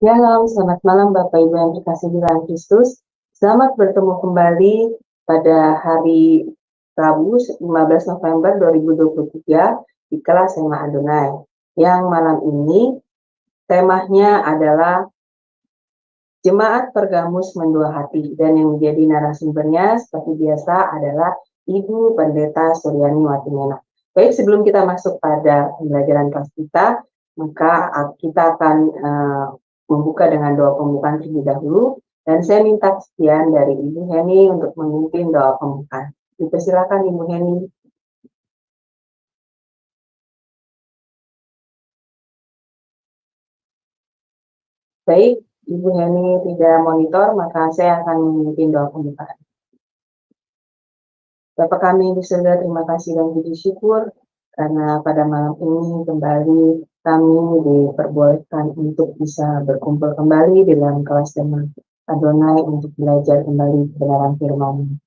Selamat malam Bapak Ibu yang dikasihi Tuhan Kristus. Selamat bertemu kembali pada hari Rabu 15 November 2023 di kelas Sema Adonai. Yang malam ini temanya adalah Jemaat Pergamus Mendua Hati, dan yang menjadi narasumbernya seperti biasa adalah Ibu Pendeta Suryani Watimena. Baik, sebelum kita masuk pada pembelajaran kelas kita, maka kita akan membuka dengan doa pembukaan terlebih dahulu, dan saya minta kesediaan dari Ibu Heni untuk memimpin doa pembukaan. Dipersilakan Ibu Heni. Baik, Ibu Heni tidak monitor, maka saya akan memimpin doa pembukaan. Bapa kami di surga, terima kasih dan puji syukur karena pada malam ini kembali kami diperbolehkan untuk bisa berkumpul kembali di dalam kelas Sema Adonai untuk belajar kembali kebenaran firman.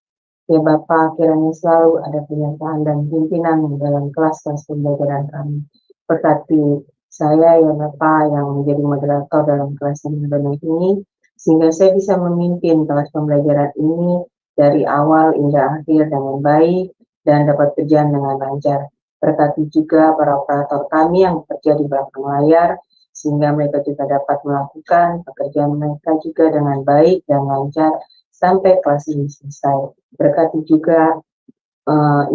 Ya Bapa, kiranya selalu ada penyertaan dan pimpinan dalam kelas-kelas pembelajaran kami. Berkati saya ya Bapa yang menjadi moderator dalam kelas Sema Adonai ini, sehingga saya bisa memimpin kelas pembelajaran ini dari awal hingga akhir dengan baik dan dapat berjalan dengan lancar. Berkati juga para operator kami yang bekerja di belakang layar, sehingga mereka juga dapat melakukan pekerjaan mereka juga dengan baik dan lancar sampai kelas ini selesai. Berkati juga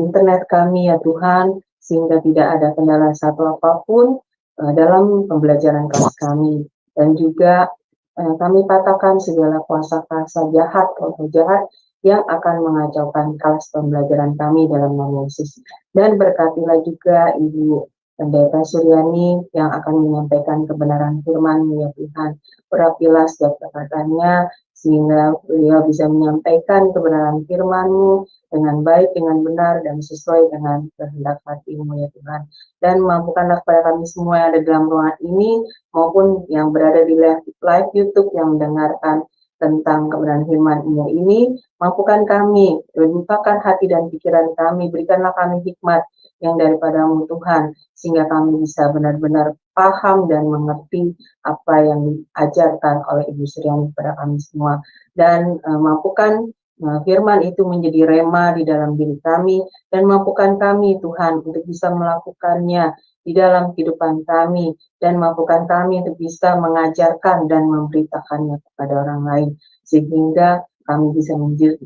internet kami ya Tuhan, sehingga tidak ada kendala satu apapun dalam pembelajaran kelas kami. Dan juga kami patahkan segala kuasa-kuasa jahat atau jahat yang akan mengacaukan kelas pembelajaran kami dalam nama Yesus. Dan berkatilah juga Ibu Pendeta Suryani yang akan menyampaikan kebenaran firman ya Tuhan. Urapilah setiap perkataannya sehingga beliau bisa menyampaikan kebenaran firman-Mu dengan baik, dengan benar, dan sesuai dengan kehendak hati-Mu ya Tuhan. Dan mampukanlah kepada kami semua yang ada dalam ruangan ini maupun yang berada di live YouTube yang mendengarkan tentang kebenaran firman-Mu ini, mampukan kami, bukakan hati dan pikiran kami, berikanlah kami hikmat yang daripada-Mu Tuhan, sehingga kami bisa benar-benar paham dan mengerti apa yang diajarkan oleh Ibu Suryani kepada kami semua. Dan mampukan firman itu menjadi rema di dalam diri kami, dan mampukan kami Tuhan untuk bisa melakukannya di dalam kehidupan kami, dan mampukan kami untuk bisa mengajarkan dan memberitakannya kepada orang lain, sehingga kami bisa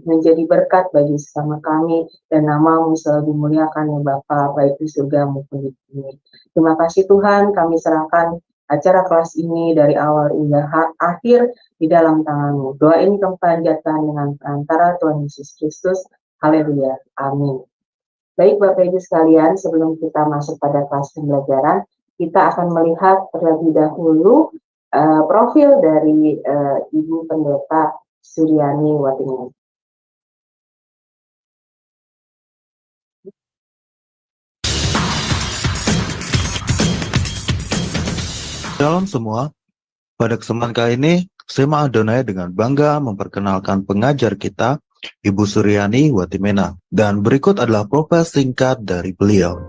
menjadi berkat bagi sesama kami, dan nama-Mu selalu dimuliakan ya Bapa, baik di surga maupun di bumi. Terima kasih Tuhan, kami serahkan acara kelas ini dari awal hingga akhir di dalam tangan-Mu. Doa ini kami panjatkan dengan perantara Tuhan Yesus Kristus. Haleluya. Amin. Baik Bapak Ibu sekalian, sebelum kita masuk pada kelas pembelajaran, kita akan melihat terlebih dahulu profil dari Ibu Pendeta Suryani Watimena. Shalom semua, pada kesempatan kali ini, Sema Adonai dengan bangga memperkenalkan pengajar kita, Ibu Suryani Watimena. Dan berikut adalah profil singkat dari beliau.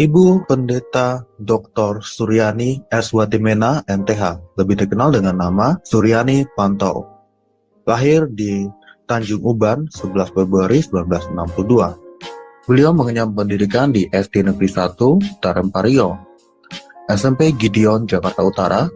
Ibu Pendeta Dr. Suryani S. Watimena, MTH, lebih dikenal dengan nama Suryani Pantau. Lahir di Tanjung Uban, 11 Februari 1962. Beliau mengenyam pendidikan di SD Negeri 1, Tarempario, SMP Gideon, Jakarta Utara,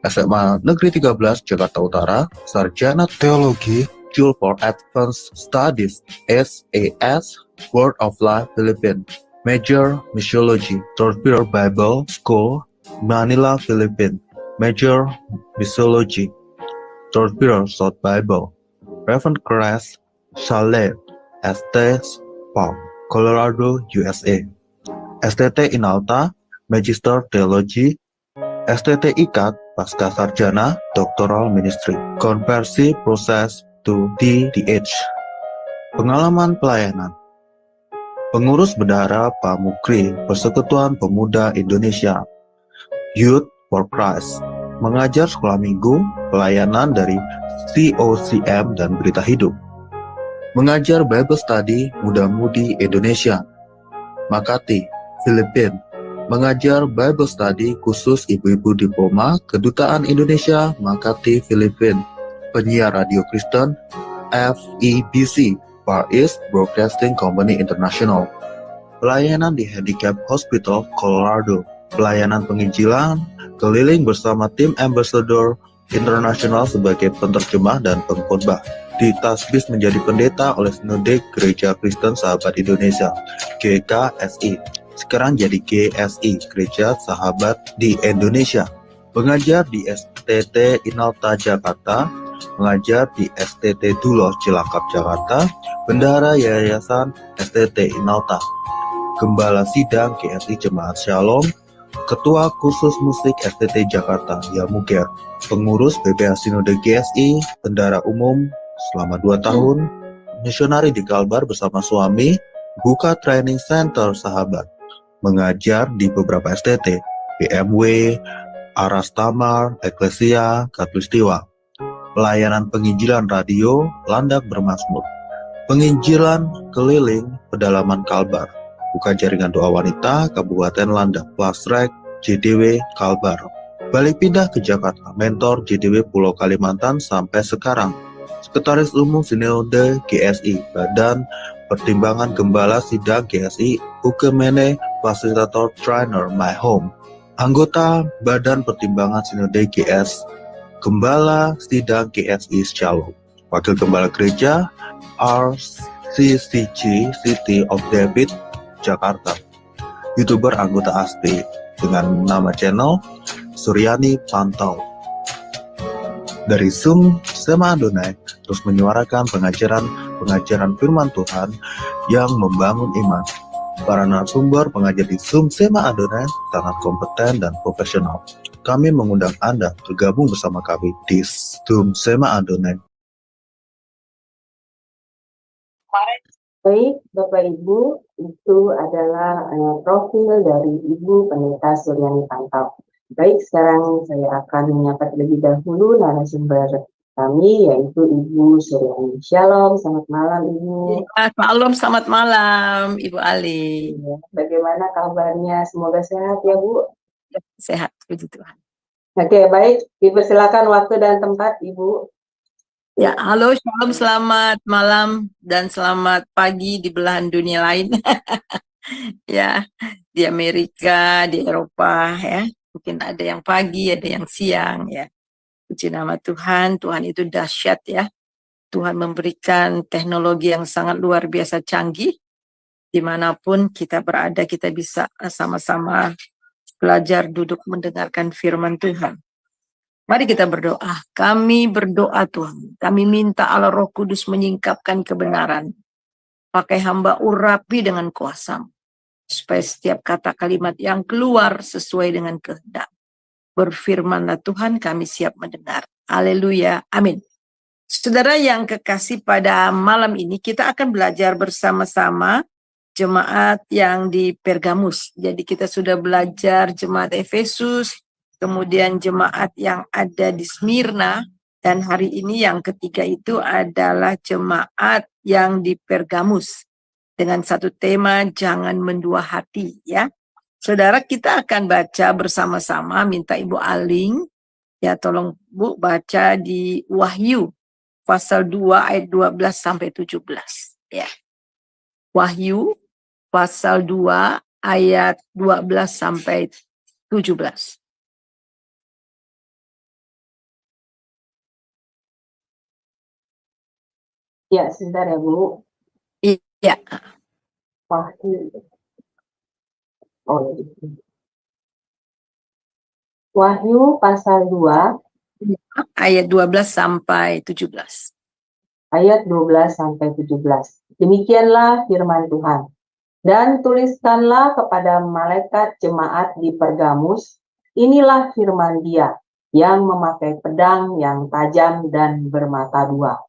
SMA Negeri 13, Jakarta Utara, Sarjana Teologi, School for Advanced Studies, SAS, Word of Life, Philippines, Major Missiology, Torpedo Bible School, Manila, Philippines, Major Missiology, Torpedo South Bible, Reverend Crest, Chalet, ST Spa, Colorado, USA, STT Inalta, Magister Theology, STT IKAT, Pasca Sarjana, Doctoral Ministry, Konversi Proses to DDH. Pengalaman pelayanan. Pengurus Bendahara Pamukri, Persekutuan Pemuda Indonesia, Youth for Christ, mengajar sekolah minggu, pelayanan dari COCM dan Berita Hidup, mengajar Bible Study Muda-Mudi Indonesia, Makati, Filipina, mengajar Bible Study khusus ibu-ibu diploma Kedutaan Indonesia Makati Filipina, penyiar radio Kristen FEBC, Far East Broadcasting Company International, pelayanan di Handicap Hospital, Colorado, pelayanan penginjilan keliling bersama tim Ambassador Internasional sebagai penterjemah dan pengkhotbah. Ditasbih menjadi pendeta oleh Sinode Gereja Kristen Sahabat Indonesia, GKSI. Sekarang jadi GSI, Gereja Sahabat di Indonesia. Mengajar di STT Inalta Jakarta, mengajar di STT Duloh Cilacap Jakarta, bendahara Yayasan STT Inalta, Gembala Sidang GSI Jemaat Shalom, Ketua Khusus Musik STT Jakarta Yamuger, pengurus BPH Sinode GSI, bendahara umum selama 2 tahun, misionari di Kalbar bersama suami, buka training center Sahabat, mengajar di beberapa STT, BMW, Aras Tamar, Eklesia, Katulistiwa, pelayanan penginjilan radio, Landak Bermazmur, penginjilan keliling pedalaman Kalbar, buka jaringan doa wanita, Kabupaten Landak, Plasrek, JDW, Kalbar, balik pindah ke Jakarta, mentor JDW Pulau Kalimantan sampai sekarang, Sekretaris Umum Sinode GSI, Badan Pertimbangan Gembala Sidang GSI, Ukemene, Fasilitator Trainer My Home, anggota Badan Pertimbangan Sinode GS, Gembala Sidang GSI Shalom, Wakil Gembala Gereja RCCG City of David, Jakarta, YouTuber anggota ASTI dengan nama channel Suryani Pantau. Dari Zoom Sema Adonai terus menyuarakan pengajaran firman Tuhan yang membangun iman. Para narasumber pengajar di Zoom Sema Adonai sangat kompeten dan profesional. Kami mengundang Anda bergabung bersama kami di Zoom Sema Adonai. Baik, Bapak Ibu, itu adalah profil dari Ibu Pendeta Suryani Pantau. Baik, sekarang saya akan menyapa terlebih dahulu narasumber kami, yaitu Ibu Suryani. Shalom, selamat malam Ibu. Selamat malam Ibu Ali. Ya, bagaimana kabarnya? Semoga sehat ya Bu. Sehat, puji Tuhan. Oke, baik. Dipersilakan waktu dan tempat Ibu. Ya, halo, shalom, selamat malam dan selamat pagi di belahan dunia lain. Ya, di Amerika, di Eropa ya. Mungkin ada yang pagi, ada yang siang ya. Puji nama Tuhan, Tuhan itu dahsyat ya. Tuhan memberikan teknologi yang sangat luar biasa canggih. Dimanapun kita berada, kita bisa sama-sama belajar duduk mendengarkan firman Tuhan. Mari kita berdoa. Kami berdoa Tuhan. Kami minta Allah Roh Kudus menyingkapkan kebenaran. Pakai hamba urapi dengan kuasa. Supaya setiap kata kalimat yang keluar sesuai dengan kehendak. Berfirmanlah Tuhan, kami siap mendengar. Haleluya. Amin. Saudara yang kekasih, pada malam ini kita akan belajar bersama-sama jemaat yang di Pergamus. Jadi kita sudah belajar jemaat Efesus, kemudian jemaat yang ada di Smyrna, dan hari ini yang ketiga itu adalah jemaat yang di Pergamus. Dengan satu tema, jangan mendua hati ya. Saudara, kita akan baca bersama-sama, minta Ibu Aling, ya tolong Bu baca di Wahyu, pasal 2 ayat 12 sampai 17. Ya. Wahyu, pasal 2 ayat 12 sampai 17. Ya, sebentar ya Bu. Iya. Wahyu. Oh, ini. Wahyu pasal 2 ayat 12 sampai 17. ayat 12 sampai 17. Demikianlah firman Tuhan. Dan tuliskanlah kepada malaikat jemaat di Pergamus, inilah firman Dia yang memakai pedang yang tajam dan bermata dua.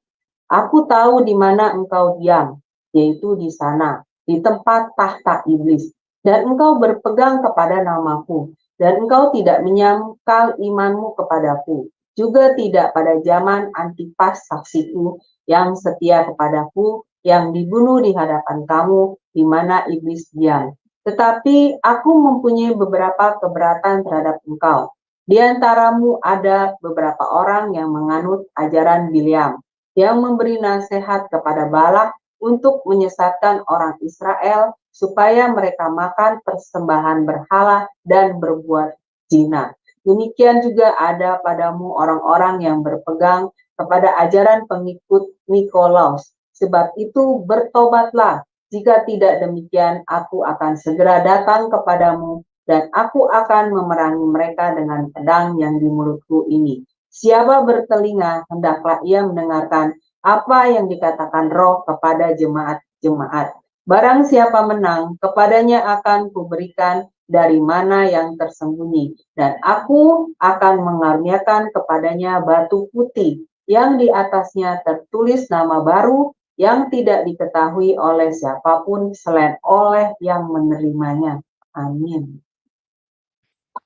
Aku tahu di mana engkau diam, yaitu di sana, di tempat tahta iblis, dan engkau berpegang kepada namaku, dan engkau tidak menyangkal imanmu kepadaku, juga tidak pada zaman Antipas saksiku yang setia kepadaku, yang dibunuh di hadapan kamu, di mana iblis diam. Tetapi aku mempunyai beberapa keberatan terhadap engkau. Di antaramu ada beberapa orang yang menganut ajaran Bileam, yang memberi nasihat kepada Balak untuk menyesatkan orang Israel supaya mereka makan persembahan berhala dan berbuat zina. Demikian juga ada padamu orang-orang yang berpegang kepada ajaran pengikut Nikolaus. Sebab itu bertobatlah, jika tidak demikian aku akan segera datang kepadamu dan aku akan memerangi mereka dengan pedang yang di mulutku ini. Siapa bertelinga, hendaklah ia mendengarkan apa yang dikatakan Roh kepada jemaat-jemaat. Barang siapa menang, kepadanya akan kuberikan dari mana yang tersembunyi, dan aku akan mengaruniakan kepadanya batu putih yang di atasnya tertulis nama baru yang tidak diketahui oleh siapapun selain oleh yang menerimanya. Amin.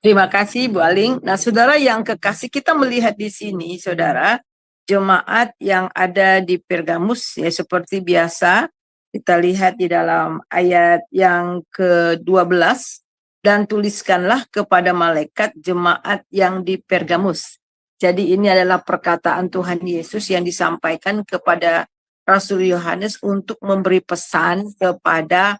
Terima kasih Bu Aling. Nah, saudara yang kekasih, kita melihat di sini, saudara, jemaat yang ada di Pergamus, ya seperti biasa, kita lihat di dalam ayat yang ke-12, dan tuliskanlah kepada malaikat jemaat yang di Pergamus. Jadi ini adalah perkataan Tuhan Yesus yang disampaikan kepada Rasul Yohanes untuk memberi pesan kepada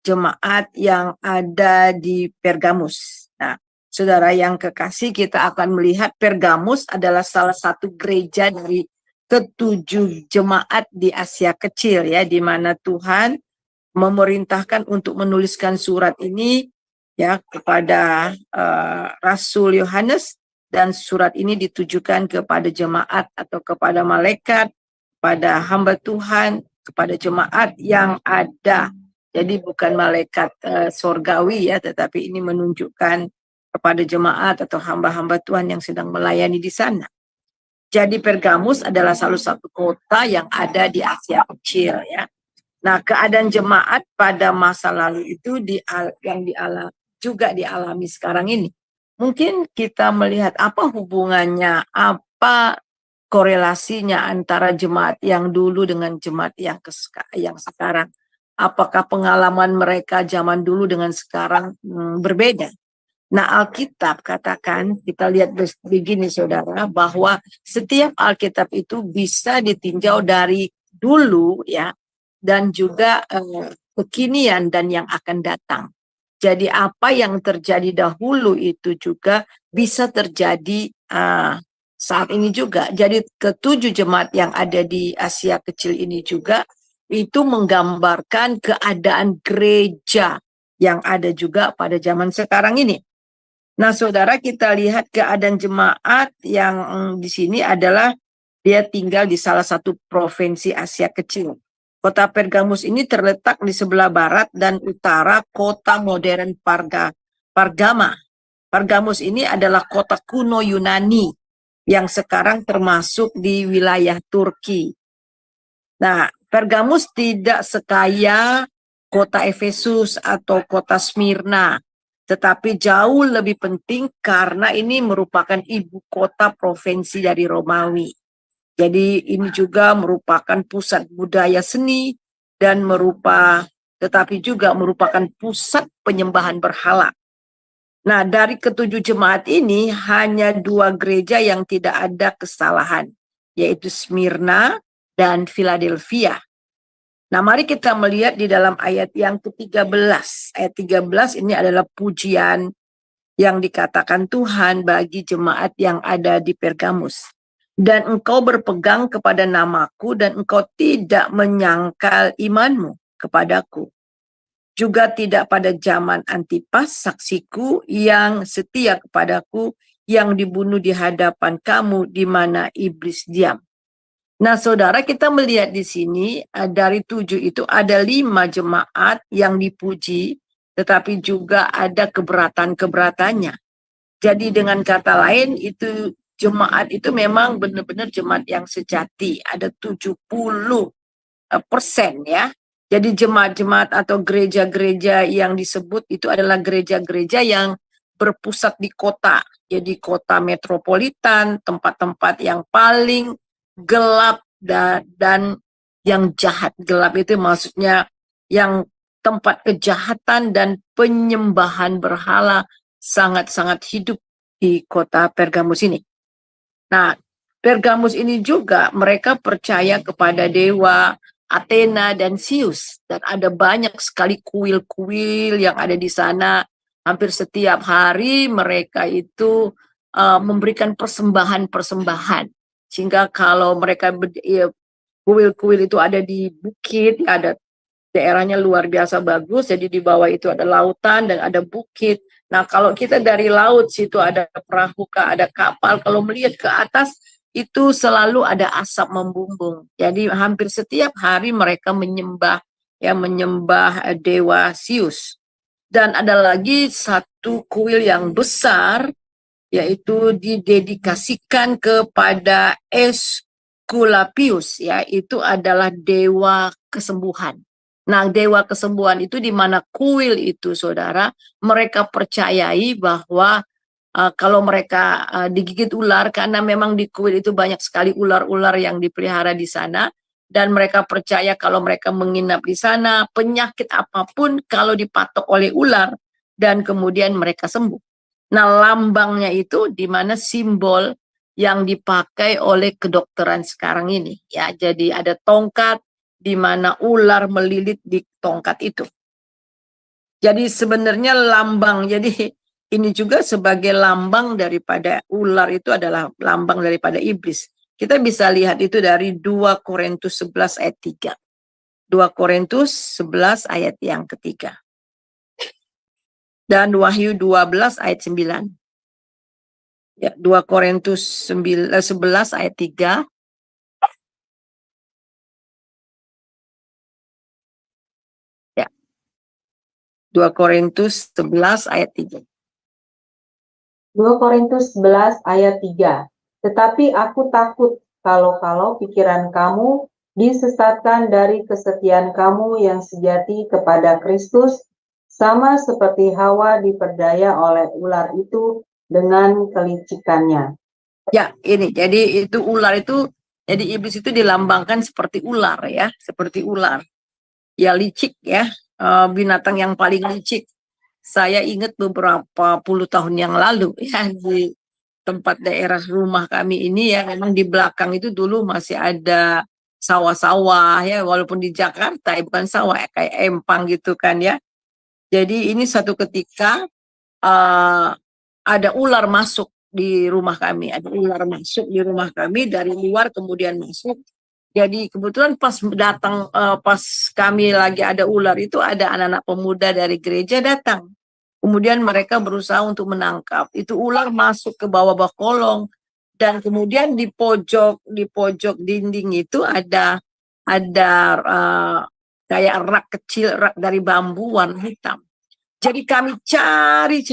jemaat yang ada di Pergamus. Nah, saudara yang kekasih, kita akan melihat Pergamus adalah salah satu gereja dari ketujuh jemaat di Asia Kecil, ya, di mana Tuhan memerintahkan untuk menuliskan surat ini ya kepada Rasul Yohanes, dan surat ini ditujukan kepada jemaat atau kepada malaikat, pada hamba Tuhan, kepada jemaat yang ada. Jadi bukan malaikat sorgawi ya, tetapi ini menunjukkan kepada jemaat atau hamba-hamba Tuhan yang sedang melayani di sana. Jadi Pergamus adalah salah satu kota yang ada di Asia Kecil ya. Nah, keadaan jemaat pada masa lalu itu juga dialami sekarang ini. Mungkin kita melihat apa hubungannya, apa korelasinya antara jemaat yang dulu dengan jemaat yang sekarang. Apakah pengalaman mereka zaman dulu dengan sekarang berbeda? Nah, Alkitab katakan, kita lihat begini saudara, bahwa setiap Alkitab itu bisa ditinjau dari dulu ya, dan juga kekinian dan yang akan datang. Jadi apa yang terjadi dahulu itu juga bisa terjadi saat ini juga. Jadi ketujuh jemaat yang ada di Asia Kecil ini juga itu menggambarkan keadaan gereja yang ada juga pada zaman sekarang ini. Nah, saudara, kita lihat keadaan jemaat yang di sini adalah dia tinggal di salah satu provinsi Asia Kecil. Kota Pergamus ini terletak di sebelah barat dan utara kota modern Pargama. Pergamus ini adalah kota kuno Yunani yang sekarang termasuk di wilayah Turki. Nah, Pergamus tidak sekaya kota Efesus atau kota Smyrna, tetapi jauh lebih penting karena ini merupakan ibu kota provinsi dari Romawi. Jadi ini juga merupakan pusat budaya seni dan tetapi juga merupakan pusat penyembahan berhala. Nah, dari ketujuh jemaat ini hanya 2 gereja yang tidak ada kesalahan, yaitu Smyrna dan Philadelphia. Nah, mari kita melihat di dalam ayat yang ke-13. Ayat 13 ini adalah pujian yang dikatakan Tuhan bagi jemaat yang ada di Pergamus. Dan engkau berpegang kepada namaku dan engkau tidak menyangkal imanmu kepadaku. Juga tidak pada zaman Antipas saksiku yang setia kepadaku, yang dibunuh di hadapan kamu di mana iblis diam. Nah, saudara, kita melihat di sini dari 7 itu ada 5 jemaat yang dipuji, tetapi juga ada keberatan-keberatannya. Jadi dengan kata lain itu jemaat itu memang benar-benar jemaat yang sejati. Ada 70% ya. Jadi jemaat-jemaat atau gereja-gereja yang disebut itu adalah gereja-gereja yang berpusat di kota. Jadi kota metropolitan, tempat-tempat yang paling gelap dan yang jahat. Gelap itu maksudnya yang tempat kejahatan dan penyembahan berhala sangat-sangat hidup di kota Pergamus ini. Nah, Pergamus ini juga mereka percaya kepada dewa Athena dan Zeus, dan ada banyak sekali kuil-kuil yang ada di sana. Hampir setiap hari mereka itu memberikan persembahan-persembahan, sehingga kalau mereka kuil-kuil itu ada di bukit, ada daerahnya luar biasa bagus, jadi di bawah itu ada lautan dan ada bukit. Nah, kalau kita dari laut situ ada perahu, ada kapal, kalau melihat ke atas itu selalu ada asap membumbung. Jadi hampir setiap hari mereka menyembah dewa Zeus. Dan ada lagi satu kuil yang besar, yaitu didedikasikan kepada Aesculapius, ya, itu adalah dewa kesembuhan. Nah, dewa kesembuhan itu di mana kuil itu, saudara, mereka percayai bahwa kalau mereka digigit ular, karena memang di kuil itu banyak sekali ular-ular yang dipelihara di sana, dan mereka percaya kalau mereka menginap di sana, penyakit apapun kalau dipatok oleh ular, dan kemudian mereka sembuh. Nah, lambangnya itu di mana simbol yang dipakai oleh kedokteran sekarang ini, ya. Jadi ada tongkat di mana ular melilit di tongkat itu. Jadi sebenarnya lambang, jadi ini juga sebagai lambang daripada ular, itu adalah lambang daripada iblis. Kita bisa lihat itu dari 2 Korintus 11 ayat 3. 2 Korintus 11 ayat yang ketiga. Dan Wahyu 12 ayat 9. Ya, 2 Korintus 11 ayat 3. Ya. 2 Korintus 11 ayat 3. 2 Korintus 11 ayat 3. Tetapi aku takut kalau pikiran kamu disesatkan dari kesetiaan kamu yang sejati kepada Kristus, sama seperti Hawa diperdaya oleh ular itu dengan kelicikannya. Ya, ini jadi itu ular itu, jadi iblis itu dilambangkan seperti ular, ya, seperti ular. Ya, licik, ya, binatang yang paling licik. Saya ingat beberapa puluh tahun yang lalu, ya, di tempat daerah rumah kami ini, ya, memang di belakang itu dulu masih ada sawah-sawah, ya, walaupun di Jakarta ya bukan sawah, ya, kayak empang gitu kan, ya. Jadi ini satu ketika ada ular masuk di rumah kami, ada ular masuk di rumah kami dari luar kemudian masuk. Jadi kebetulan pas datang, pas kami lagi ada ular itu, ada anak-anak pemuda dari gereja datang. Kemudian mereka berusaha untuk menangkap. Itu ular masuk ke bawah-bawah kolong, dan kemudian di pojok dinding itu ada kayak rak kecil, rak dari bambu warna hitam. Jadi kami cari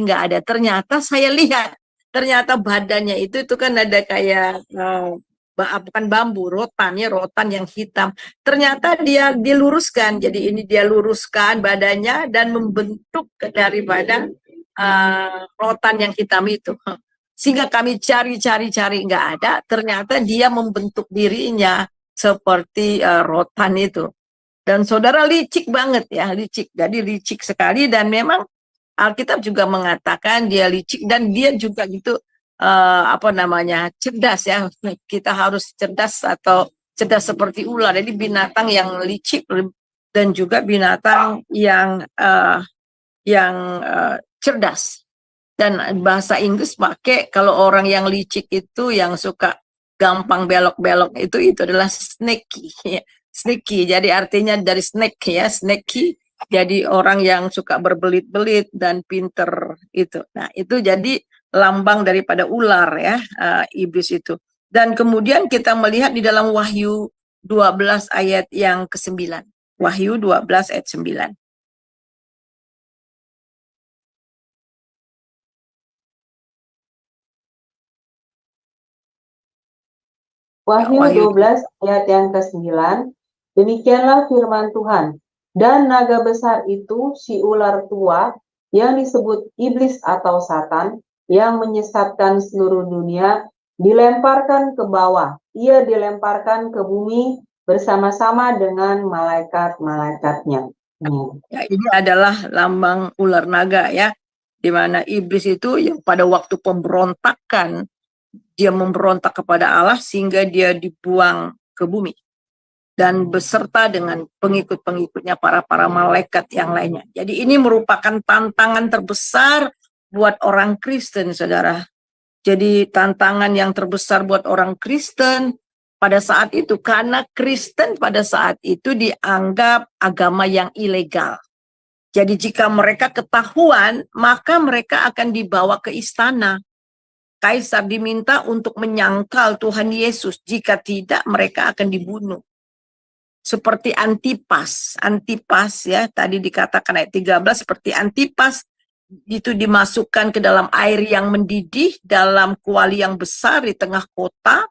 nggak ada. Ternyata saya lihat, ternyata badannya itu kan ada kayak bukan bambu, rotan yang hitam. Ternyata dia diluruskan. Jadi ini dia luruskan badannya dan membentuk daripada rotan yang hitam itu. Sehingga kami cari nggak ada. Ternyata dia membentuk dirinya seperti rotan itu. Dan saudara, licik banget, ya, licik. Jadi licik sekali, dan memang Alkitab juga mengatakan dia licik, dan dia juga gitu cerdas, ya. Kita harus cerdas atau cerdas seperti ular. Jadi binatang yang licik dan juga binatang yang cerdas. Dan bahasa Inggris pakai kalau orang yang licik itu yang suka gampang belok-belok itu adalah snaky. Sneaky, jadi artinya dari snake, ya, snaky, jadi orang yang suka berbelit-belit dan pinter itu. Nah, itu jadi lambang daripada ular, ya, iblis itu. Dan kemudian kita melihat di dalam Wahyu 12 ayat yang ke-9. Wahyu 12 ayat 9. Wahyu 12 ayat yang ke-9, demikianlah firman Tuhan. Dan naga besar itu, si ular tua, yang disebut iblis atau Satan, yang menyesatkan seluruh dunia, dilemparkan ke bawah. Ia dilemparkan ke bumi bersama-sama dengan malaikat-malaikatnya. Ya, ini adalah lambang ular naga ya, di mana iblis itu yang pada waktu pemberontakan dia memberontak kepada Allah sehingga dia dibuang ke bumi dan beserta dengan pengikut-pengikutnya para malaikat yang lainnya. Jadi ini merupakan tantangan terbesar buat orang Kristen, saudara. Jadi tantangan yang terbesar buat orang Kristen pada saat itu, karena Kristen pada saat itu dianggap agama yang ilegal. Jadi jika mereka ketahuan, maka mereka akan dibawa ke istana. Kaisar diminta untuk menyangkal Tuhan Yesus. Jika tidak, mereka akan dibunuh. Seperti Antipas. Antipas ya, tadi dikatakan ayat 13, seperti Antipas itu dimasukkan ke dalam air yang mendidih, dalam kuali yang besar di tengah kota,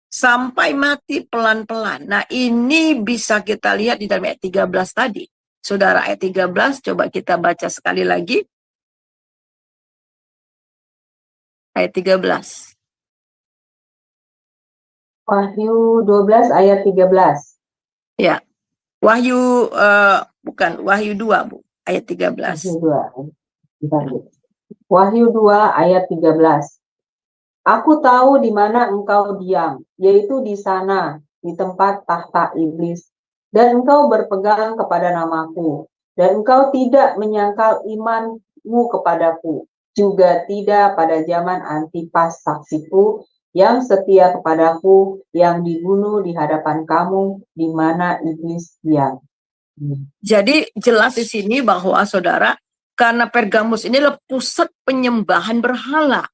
sampai mati pelan-pelan. Nah, ini bisa kita lihat di dalam ayat 13 tadi. Saudara, ayat 13, coba kita baca sekali lagi. Ayat 13. Wahyu 12 ayat 13. Ya, Wahyu, bukan, Wahyu 2, Bu, ayat 13. Wahyu 2 ayat 13. Aku tahu di mana engkau diam, yaitu di sana, di tempat tahta iblis, dan engkau berpegang kepada namaku, dan engkau tidak menyangkal imanmu kepadaku, juga tidak pada zaman Antipas saksiku, yang setia kepadaku, yang dibunuh di hadapan kamu, di mana iblis diam. Jadi jelas di sini bahwa saudara, karena Pergamus ini adalah pusat penyembahan berhala,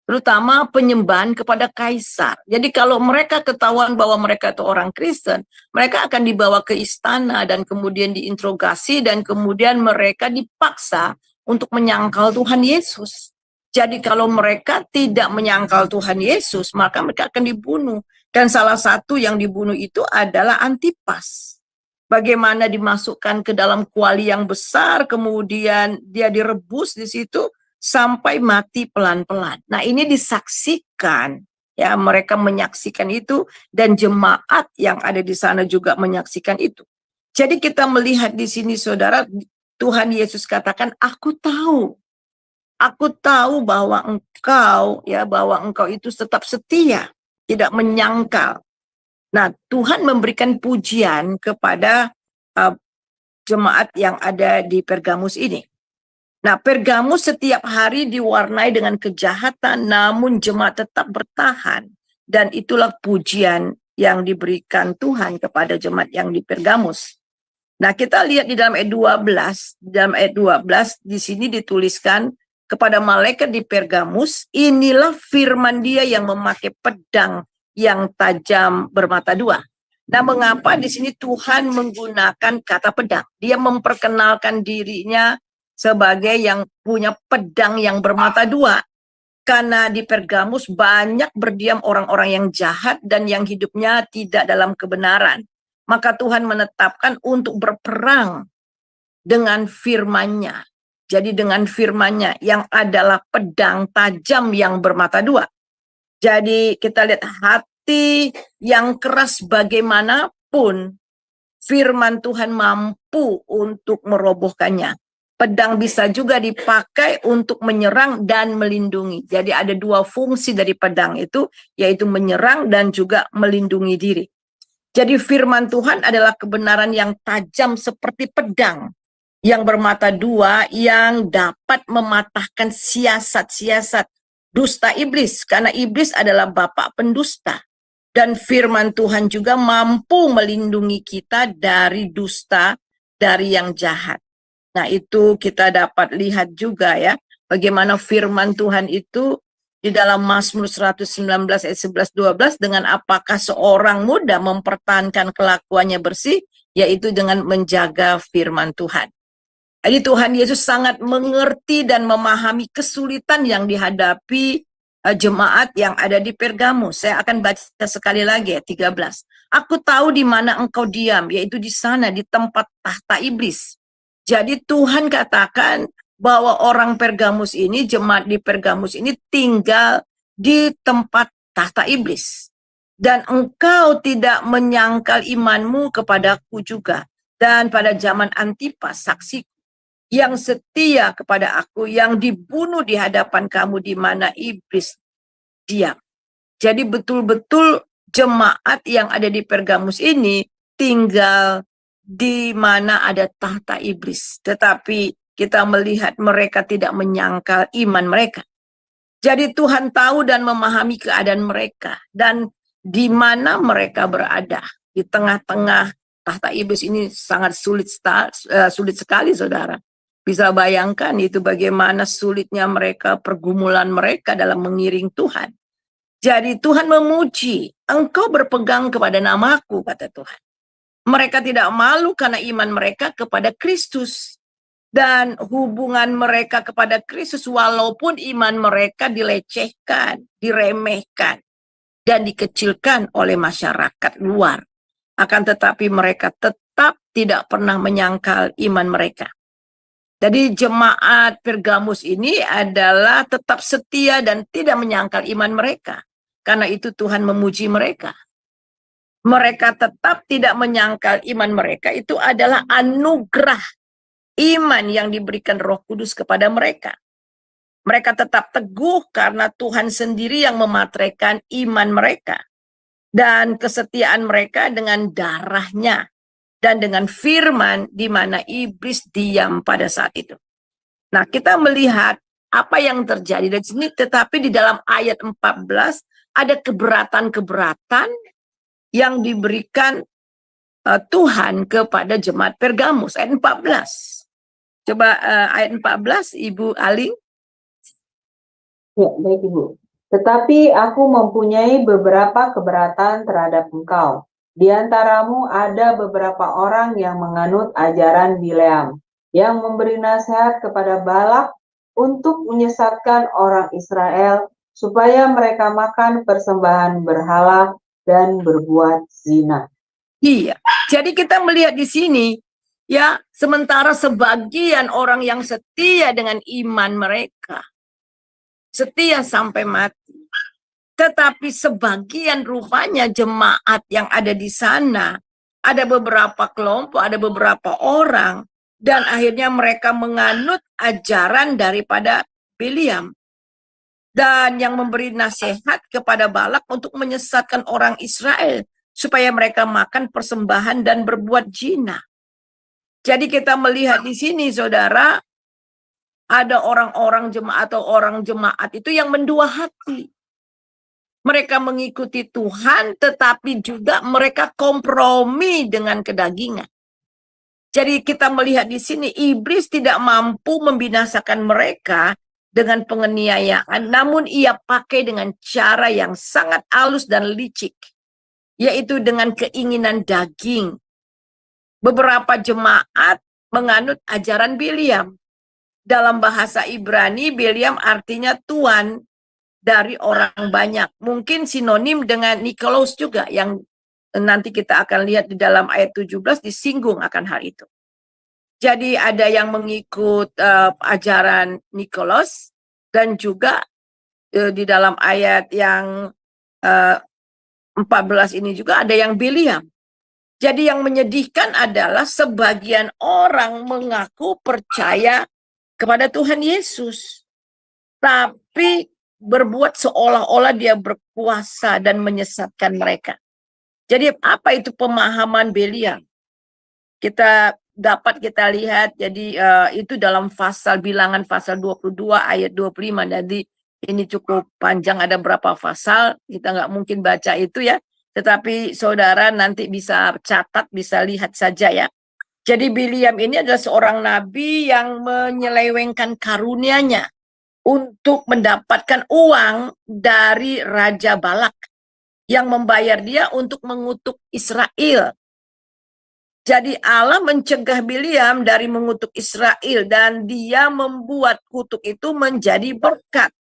terutama penyembahan kepada kaisar. Jadi kalau mereka ketahuan bahwa mereka itu orang Kristen, mereka akan dibawa ke istana dan kemudian diinterogasi dan kemudian mereka dipaksa untuk menyangkal Tuhan Yesus. Jadi kalau mereka tidak menyangkal Tuhan Yesus, maka mereka akan dibunuh. Dan salah satu yang dibunuh itu adalah Antipas. Bagaimana dimasukkan ke dalam kuali yang besar, kemudian dia direbus di situ sampai mati pelan-pelan. Nah, ini disaksikan, ya, mereka menyaksikan itu dan jemaat yang ada di sana juga menyaksikan itu. Jadi kita melihat di sini, saudara, Tuhan Yesus katakan, aku tahu bahwa engkau itu tetap setia, tidak menyangkal. Nah, Tuhan memberikan pujian kepada jemaat yang ada di Pergamus ini. Nah, Pergamus setiap hari diwarnai dengan kejahatan, namun jemaat tetap bertahan. Dan itulah pujian yang diberikan Tuhan kepada jemaat yang di Pergamus. Nah, kita lihat di dalam ayat 12. Dalam ayat 12, di sini dituliskan kepada malaikat di Pergamus, inilah firman dia yang memakai pedang yang tajam bermata dua. Nah, mengapa di sini Tuhan menggunakan kata pedang? Dia memperkenalkan dirinya sebagai yang punya pedang yang bermata dua. Karena di Pergamus banyak berdiam orang-orang yang jahat dan yang hidupnya tidak dalam kebenaran. Maka Tuhan menetapkan untuk berperang dengan firman-Nya. Jadi dengan firman-Nya yang adalah pedang tajam yang bermata dua. Jadi kita lihat hati yang keras bagaimanapun, firman Tuhan mampu untuk merobohkannya. Pedang bisa juga dipakai untuk menyerang dan melindungi. Jadi ada dua fungsi dari pedang itu, yaitu menyerang dan juga melindungi diri. Jadi firman Tuhan adalah kebenaran yang tajam seperti pedang yang bermata dua yang dapat mematahkan siasat-siasat dusta iblis. Karena iblis adalah bapa pendusta. Dan firman Tuhan juga mampu melindungi kita dari dusta, dari yang jahat. Nah, itu kita dapat lihat juga ya, bagaimana firman Tuhan itu di dalam Mazmur 119 ayat 11-12, dengan apakah seorang muda mempertahankan kelakuannya bersih, yaitu dengan menjaga firman Tuhan. Jadi Tuhan Yesus sangat mengerti dan memahami kesulitan yang dihadapi jemaat yang ada di Pergamus. Saya akan baca sekali lagi ya, 13. Aku tahu di mana engkau diam, yaitu di sana, di tempat tahta iblis. Jadi Tuhan katakan bahwa orang Pergamus ini, jemaat di Pergamus ini tinggal di tempat tahta iblis. Dan engkau tidak menyangkal imanmu kepadaku juga. Dan pada zaman Antipas, saksi yang setia kepada aku, yang dibunuh di hadapan kamu di mana iblis diam. Jadi betul-betul jemaat yang ada di Pergamus ini tinggal di mana ada tahta iblis. Tetapi kita melihat mereka tidak menyangkal iman mereka. Jadi Tuhan tahu dan memahami keadaan mereka. Dan di mana mereka berada. Di tengah-tengah tahta iblis ini sangat sulit sekali, saudara. Bisa bayangkan itu bagaimana sulitnya mereka, pergumulan mereka dalam mengiring Tuhan. Jadi Tuhan memuji, engkau berpegang kepada namaku, kata Tuhan. Mereka tidak malu karena iman mereka kepada Kristus. Dan hubungan mereka kepada Kristus walaupun iman mereka dilecehkan, diremehkan, dan dikecilkan oleh masyarakat luar. Akan tetapi mereka tetap tidak pernah menyangkal iman mereka. Jadi jemaat Pergamus ini adalah tetap setia dan tidak menyangkal iman mereka. Karena itu Tuhan memuji mereka. Mereka tetap tidak menyangkal iman mereka. Itu adalah anugerah iman yang diberikan Roh Kudus kepada mereka. Mereka tetap teguh karena Tuhan sendiri yang memateraikan iman mereka. Dan kesetiaan mereka dengan darahnya. Dan dengan firman di mana iblis diam pada saat itu. Nah, kita melihat apa yang terjadi di sini, tetapi di dalam ayat 14 ada keberatan-keberatan yang diberikan Tuhan kepada jemaat Pergamus. Ayat 14. Coba ayat 14, Ibu Aling. Ya, baik Ibu. Tetapi aku mempunyai beberapa keberatan terhadap engkau. Di antaramu ada beberapa orang yang menganut ajaran Bileam, yang memberi nasihat kepada Balak untuk menyesatkan orang Israel supaya mereka makan persembahan berhala dan berbuat zina. Iya, jadi kita melihat di sini, ya, sementara sebagian orang yang setia dengan iman mereka, setia sampai mati. Tetapi sebagian rupanya jemaat yang ada di sana, ada beberapa kelompok, ada beberapa orang, dan akhirnya mereka menganut ajaran daripada Bileam. Dan yang memberi nasihat kepada Balak untuk menyesatkan orang Israel, supaya mereka makan persembahan dan berbuat zina. Jadi kita melihat di sini, saudara, ada orang-orang jemaat atau orang jemaat itu yang mendua hati. Mereka mengikuti Tuhan, tetapi juga mereka kompromi dengan kedagingan. Jadi kita melihat di sini, iblis tidak mampu membinasakan mereka dengan penganiayaan, namun ia pakai dengan cara yang sangat halus dan licik, yaitu dengan keinginan daging. Beberapa jemaat menganut ajaran Bileam. Dalam bahasa Ibrani, Bileam artinya tuan dari orang banyak. Mungkin sinonim dengan Nikolaus juga, yang nanti kita akan lihat di dalam ayat 17 disinggung akan hal itu. Jadi ada yang mengikut ajaran Nikolaus, dan juga di dalam ayat yang 14 ini juga ada yang Bileam. Jadi yang menyedihkan adalah sebagian orang mengaku percaya kepada Tuhan Yesus, tapi berbuat seolah-olah dia berkuasa dan menyesatkan mereka. Jadi apa itu pemahaman Bileam? Kita lihat, jadi itu dalam Bilangan pasal 22 ayat 25. Jadi ini cukup panjang, ada berapa pasal, kita nggak mungkin baca itu ya. Tetapi saudara nanti bisa catat, bisa lihat saja ya. Jadi Bileam ini adalah seorang nabi yang menyelewengkan karunia-nya untuk mendapatkan uang dari Raja Balak yang membayar dia untuk mengutuk Israel. Jadi Allah mencegah Bileam dari mengutuk Israel, dan dia membuat kutuk itu menjadi berkat.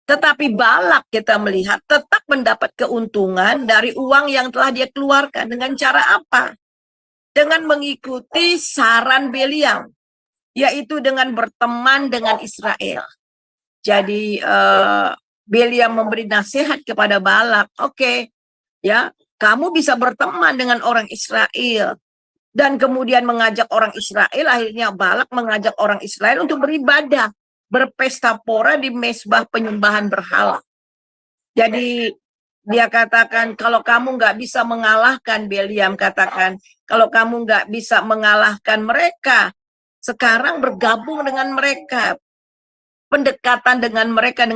Tetapi Balak, kita melihat, tetap mendapat keuntungan dari uang yang telah dia keluarkan. Dengan cara apa? Dengan mengikuti saran Bileam, yaitu dengan berteman dengan Israel. Jadi Bileam memberi nasihat kepada Balak, oke, ya, kamu bisa berteman dengan orang Israel, Dan kemudian mengajak orang Israel, akhirnya Balak mengajak orang Israel untuk beribadah, berpesta pora di mezbah penyembahan berhala. Jadi dia katakan, kalau kamu nggak bisa mengalahkan, Beliam katakan, kalau kamu nggak bisa mengalahkan mereka, sekarang bergabung dengan mereka, pendekatan dengan mereka,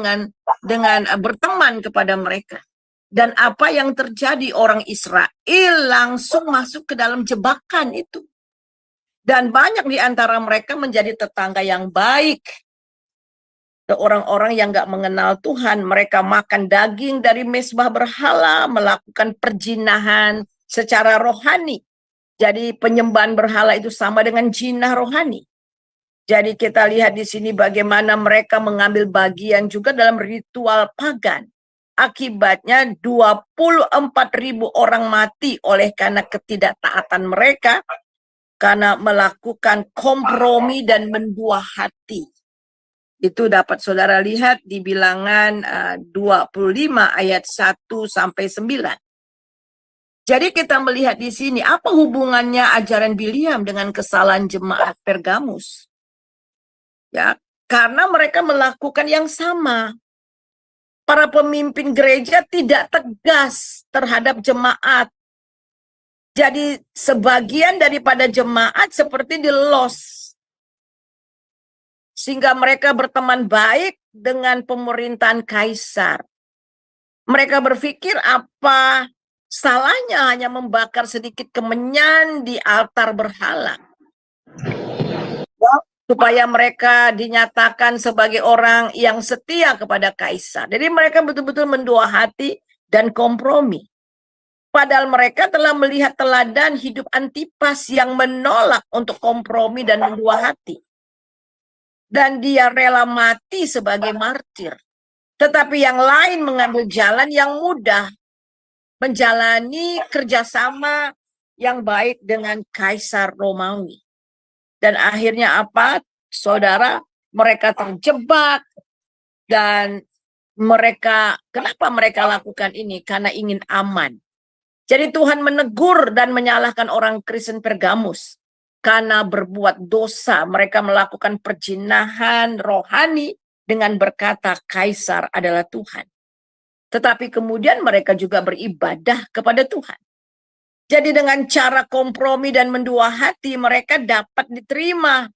dengan berteman kepada mereka. Dan apa yang terjadi, orang Israel langsung masuk ke dalam jebakan itu. Dan banyak di antara mereka menjadi tetangga yang baik. Orang-orang yang nggak mengenal Tuhan, mereka makan daging dari mezbah berhala, melakukan perjinahan secara rohani. Jadi penyembahan berhala itu sama dengan jinah rohani. Jadi kita lihat di sini bagaimana mereka mengambil bagian juga dalam ritual pagan. Akibatnya 24.000 orang mati oleh karena ketidaktaatan mereka, karena melakukan kompromi dan mendua hati. Itu dapat saudara lihat di bilangan 25 ayat 1 sampai 9. Jadi kita melihat di sini apa hubungannya ajaran Biliam dengan kesalahan jemaat Pergamus. Ya, karena mereka melakukan yang sama. Para pemimpin gereja tidak tegas terhadap jemaat. Jadi sebagian daripada jemaat seperti di-lost. Sehingga mereka berteman baik dengan pemerintahan kaisar. Mereka berpikir apa salahnya hanya membakar sedikit kemenyan di altar berhala. Supaya mereka dinyatakan sebagai orang yang setia kepada kaisar. Jadi mereka betul-betul mendua hati dan kompromi. Padahal mereka telah melihat teladan hidup Antipas yang menolak untuk kompromi dan mendua hati. Dan dia rela mati sebagai martir. Tetapi yang lain mengambil jalan yang mudah. Menjalani kerjasama yang baik dengan kaisar Romawi. Dan akhirnya apa? Saudara, mereka terjebak. Dan kenapa mereka lakukan ini? Karena ingin aman. Jadi Tuhan menegur dan menyalahkan orang Kristen Pergamus. Karena berbuat dosa, mereka melakukan perjinahan rohani dengan berkata kaisar adalah Tuhan. Tetapi kemudian mereka juga beribadah kepada Tuhan. Jadi dengan cara kompromi dan mendua hati, mereka dapat diterima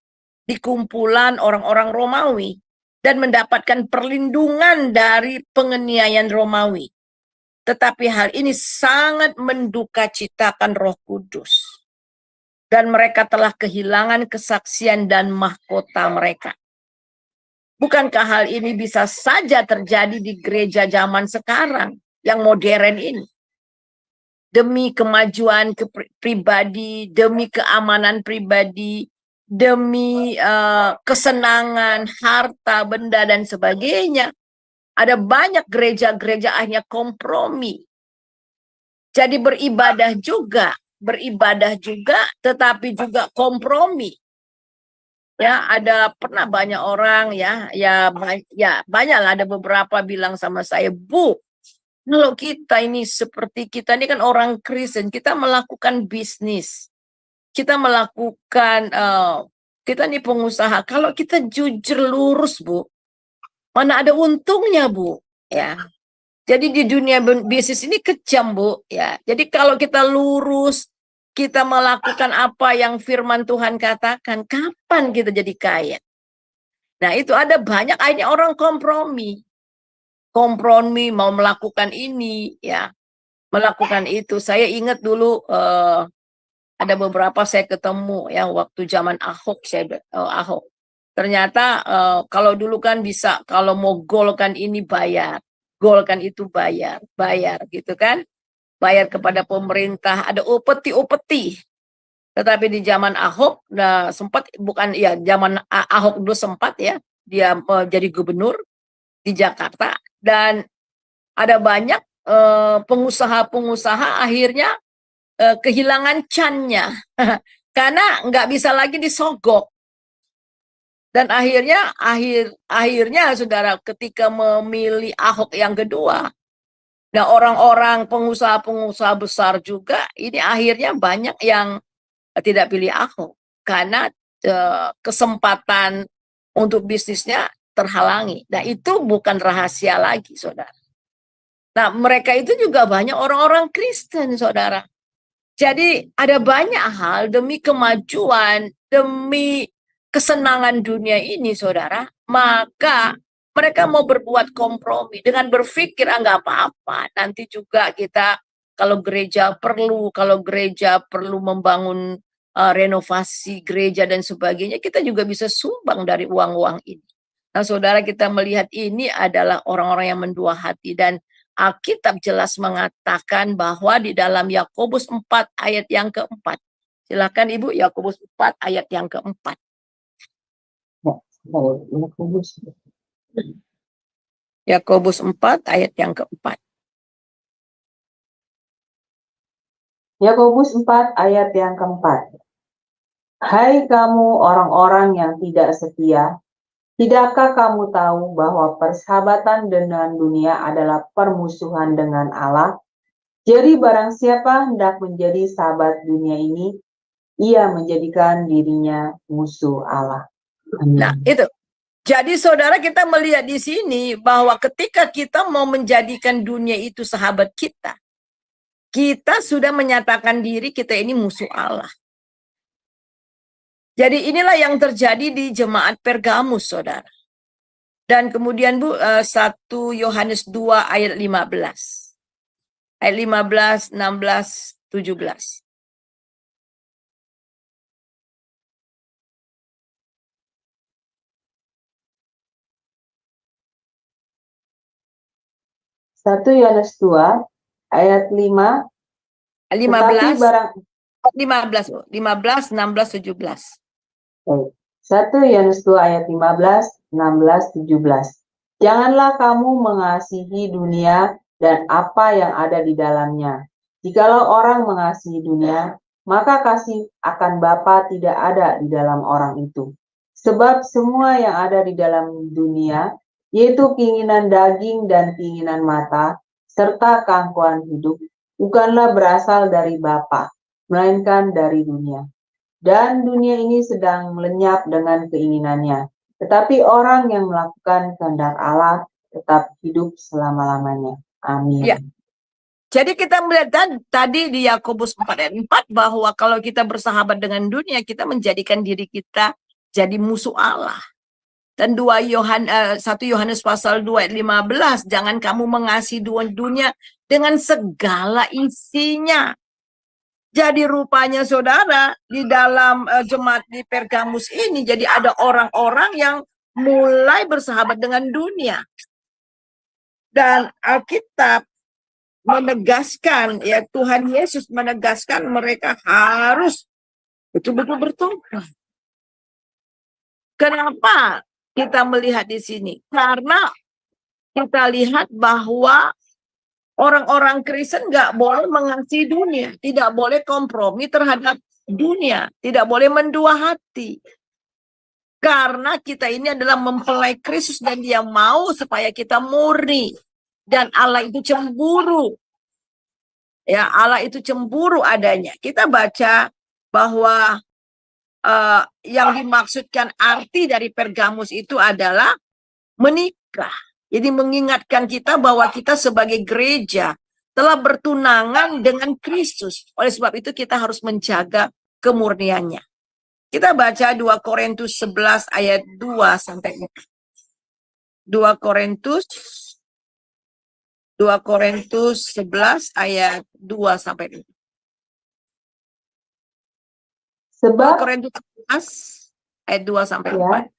di kumpulan orang-orang Romawi dan mendapatkan perlindungan dari penganiayaan Romawi. Tetapi hal ini sangat mendukacitakan Roh Kudus. Dan mereka telah kehilangan kesaksian dan mahkota mereka. Bukankah hal ini bisa saja terjadi di gereja zaman sekarang yang modern ini? Demi kemajuan pribadi, demi keamanan pribadi, demi kesenangan, harta, benda, dan sebagainya. Ada banyak gereja-gereja akhirnya kompromi. Jadi beribadah juga, tetapi juga kompromi. Ya, pernah banyak orang ya banyaklah, ada beberapa bilang sama saya, Bu, kalau kita ini seperti kita ini kan orang Kristen, kita melakukan bisnis, kita melakukan, kita ini pengusaha. Kalau kita jujur lurus, Bu, mana ada untungnya, Bu? Ya, jadi di dunia bisnis ini kejam, Bu. Ya, jadi kalau kita lurus, kita melakukan apa yang firman Tuhan katakan, kapan kita jadi kaya? Nah, itu ada banyak akhirnya orang kompromi mau melakukan ini, ya, melakukan itu. Saya ingat dulu ada beberapa saya ketemu ya waktu zaman Ahok, Ahok. Ternyata kalau dulu kan bisa, kalau mau golkan ini bayar, golkan itu bayar gitu kan, bayar kepada pemerintah, ada upeti. Tetapi di zaman Ahok, sempat, bukan ya, zaman Ahok dulu sempat ya, dia jadi gubernur di Jakarta. Dan ada banyak pengusaha-pengusaha akhirnya kehilangan cannya karena nggak bisa lagi disogok. Dan akhirnya saudara, ketika memilih Ahok yang kedua, nah orang-orang pengusaha-pengusaha besar juga ini akhirnya banyak yang tidak pilih Ahok karena kesempatan untuk bisnisnya terhalangi. Nah, itu bukan rahasia lagi, saudara. Nah, mereka itu juga banyak orang-orang Kristen, saudara. Jadi ada banyak hal demi kemajuan, demi kesenangan dunia ini, saudara. Maka mereka mau berbuat kompromi dengan berpikir, nggak apa-apa. Nanti juga kita kalau gereja perlu membangun renovasi gereja dan sebagainya, kita juga bisa sumbang dari uang-uang ini. Nah, saudara, kita melihat ini adalah orang-orang yang mendua hati, dan Alkitab jelas mengatakan bahwa di dalam Yakobus 4 ayat yang keempat. Silakan Ibu, Yakobus 4 ayat yang keempat. Yakobus 4 ayat yang keempat. Yakobus 4 ayat yang keempat. Hai kamu orang-orang yang tidak setia, tidakkah kamu tahu bahwa persahabatan dengan dunia adalah permusuhan dengan Allah? Jadi barang siapa hendak menjadi sahabat dunia ini, ia menjadikan dirinya musuh Allah. Amin. Nah, itu. Jadi saudara, kita melihat di sini bahwa ketika kita mau menjadikan dunia itu sahabat kita, kita sudah menyatakan diri kita ini musuh Allah. Jadi inilah yang terjadi di jemaat Pergamus, saudara. Dan kemudian Bu, 1 Yohanes 2 ayat 15. Ayat 15, 16, 17. Satu Yohanes 2 ayat 5. 15, barang 15, 16, 17. 1 Yohanes 2 ayat 15, 16, 17. Janganlah kamu mengasihi dunia dan apa yang ada di dalamnya. Jikalau orang mengasihi dunia, maka kasih akan Bapa tidak ada di dalam orang itu. Sebab semua yang ada di dalam dunia, yaitu keinginan daging dan keinginan mata, serta keangkuhan hidup, bukanlah berasal dari Bapa, melainkan dari dunia. Dan dunia ini sedang melenyap dengan keinginannya. Tetapi orang yang melakukan kehendak Allah tetap hidup selama-lamanya. Amin. Ya. Jadi kita melihat tadi di Yakobus 4 ayat 4 bahwa kalau kita bersahabat dengan dunia, kita menjadikan diri kita jadi musuh Allah. Dan 1 Yohanes pasal 2 ayat 15, jangan kamu mengasihi dunia dengan segala isinya. Jadi rupanya saudara, di dalam jemaat di Pergamus ini, jadi ada orang-orang yang mulai bersahabat dengan dunia. Dan Alkitab menegaskan, ya Tuhan Yesus menegaskan mereka harus betul-betul bertobat. Kenapa kita melihat di sini? Karena kita lihat bahwa orang-orang Kristen nggak boleh mengasihi dunia, tidak boleh kompromi terhadap dunia, tidak boleh mendua hati. Karena kita ini adalah mempelai Kristus dan Dia mau supaya kita murni. Dan Allah itu cemburu. Ya, Allah itu cemburu adanya. Kita baca bahwa yang dimaksudkan arti dari Pergamus itu adalah menikah. Jadi mengingatkan kita bahwa kita sebagai gereja telah bertunangan dengan Kristus. Oleh sebab itu kita harus menjaga kemurniannya. Kita baca 2 Korintus 11 ayat 2 sampai 4. 2 Korintus 11 ayat 2 sampai 4. Sebab 2 Korintus 11 ayat 2 sampai 4.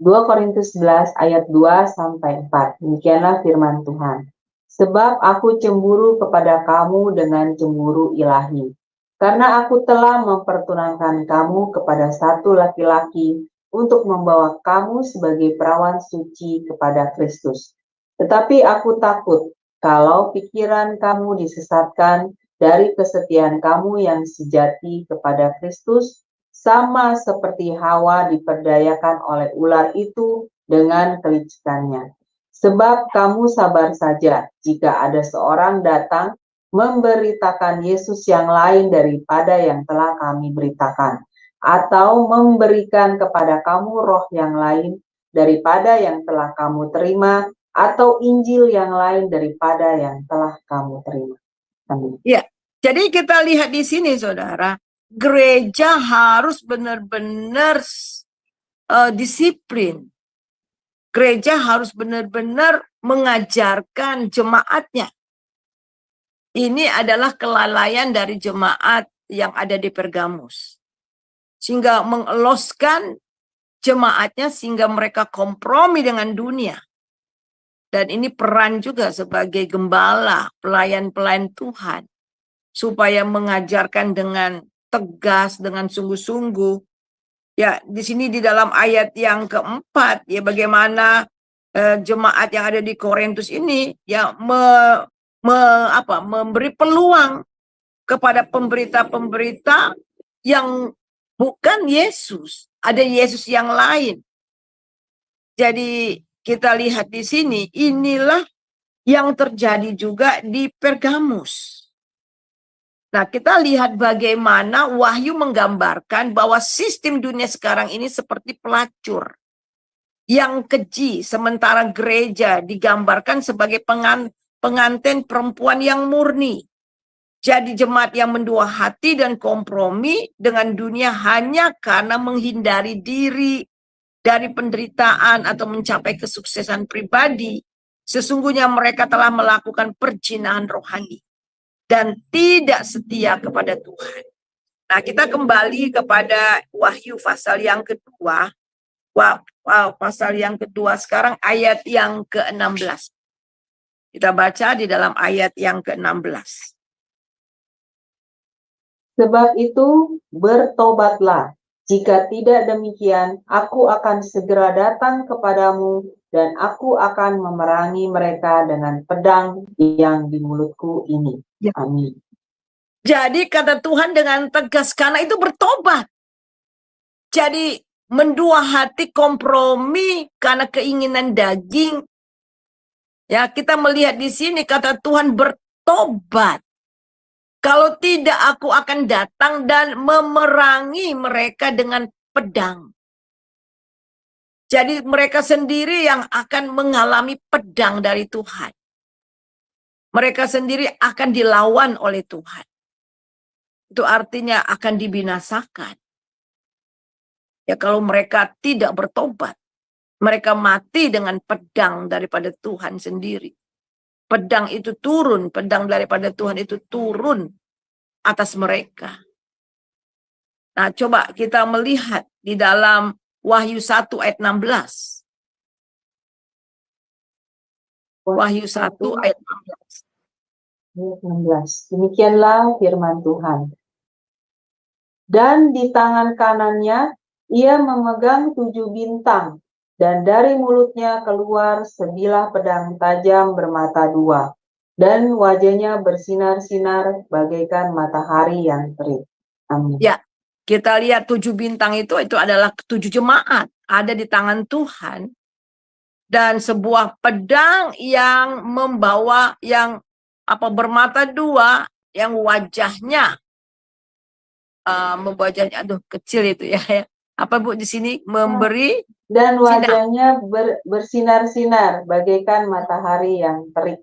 2 Korintus 11 ayat 2 sampai 4. Demikianlah firman Tuhan. Sebab aku cemburu kepada kamu dengan cemburu ilahi, karena aku telah mempertunangkan kamu kepada satu laki-laki untuk membawa kamu sebagai perawan suci kepada Kristus. Tetapi aku takut kalau pikiran kamu disesatkan dari kesetiaan kamu yang sejati kepada Kristus, sama seperti Hawa diperdayakan oleh ular itu dengan kelicikannya. Sebab kamu sabar saja jika ada seorang datang memberitakan Yesus yang lain daripada yang telah kami beritakan, atau memberikan kepada kamu roh yang lain daripada yang telah kamu terima, atau Injil yang lain daripada yang telah kamu terima. Amin. Ya, jadi kita lihat di sini, saudara, gereja harus benar-benar disiplin. Gereja harus benar-benar mengajarkan jemaatnya. Ini adalah kelalaian dari jemaat yang ada di Pergamus. Sehingga mengeloskan jemaatnya sehingga mereka kompromi dengan dunia. Dan ini peran juga sebagai gembala, pelayan-pelayan Tuhan. Supaya mengajarkan dengan tegas, dengan sungguh-sungguh. Ya, di sini di dalam ayat yang keempat, ya bagaimana jemaat yang ada di Korintus ini ya memberi peluang kepada pemberita-pemberita yang bukan Yesus, ada Yesus yang lain. Jadi kita lihat di sini, inilah yang terjadi juga di Pergamus. Nah, kita lihat bagaimana Wahyu menggambarkan bahwa sistem dunia sekarang ini seperti pelacur yang keji, sementara gereja digambarkan sebagai pengantin perempuan yang murni. Jadi jemaat yang mendua hati dan kompromi dengan dunia hanya karena menghindari diri dari penderitaan atau mencapai kesuksesan pribadi. Sesungguhnya mereka telah melakukan perzinahan rohani dan tidak setia kepada Tuhan. Nah, kita kembali kepada Wahyu pasal yang kedua. Pasal yang kedua sekarang ayat yang ke-16. Kita baca di dalam ayat yang ke-16. Sebab itu bertobatlah, jika tidak demikian aku akan segera datang kepadamu dan aku akan memerangi mereka dengan pedang yang di mulutku ini. Ya. Amin. Jadi kata Tuhan dengan tegas, karena itu bertobat. Jadi mendua hati kompromi karena keinginan daging. Ya, kita melihat di sini kata Tuhan bertobat. Kalau tidak aku akan datang dan memerangi mereka dengan pedang. Jadi mereka sendiri yang akan mengalami pedang dari Tuhan. Mereka sendiri akan dilawan oleh Tuhan. Itu artinya akan dibinasakan. Ya, kalau mereka tidak bertobat, mereka mati dengan pedang daripada Tuhan sendiri. Pedang itu turun, pedang daripada Tuhan itu turun atas mereka. Nah, coba kita melihat di dalam Wahyu 1 ayat 16. Wahyu 1 ayat 16. Ayat 16. Demikianlah firman Tuhan. Dan di tangan kanannya ia memegang 7 bintang, dan dari mulutnya keluar sebilah pedang tajam bermata 2, dan wajahnya bersinar-sinar bagaikan matahari yang terik. Amin. Ya, kita lihat 7 bintang itu adalah 7 jemaat ada di tangan Tuhan, dan sebuah pedang yang membawa yang bermata 2, yang wajahnya wajahnya kecil itu ya. Apa Bu di sini memberi dan wajahnya bersinar-sinar bagaikan matahari yang terik.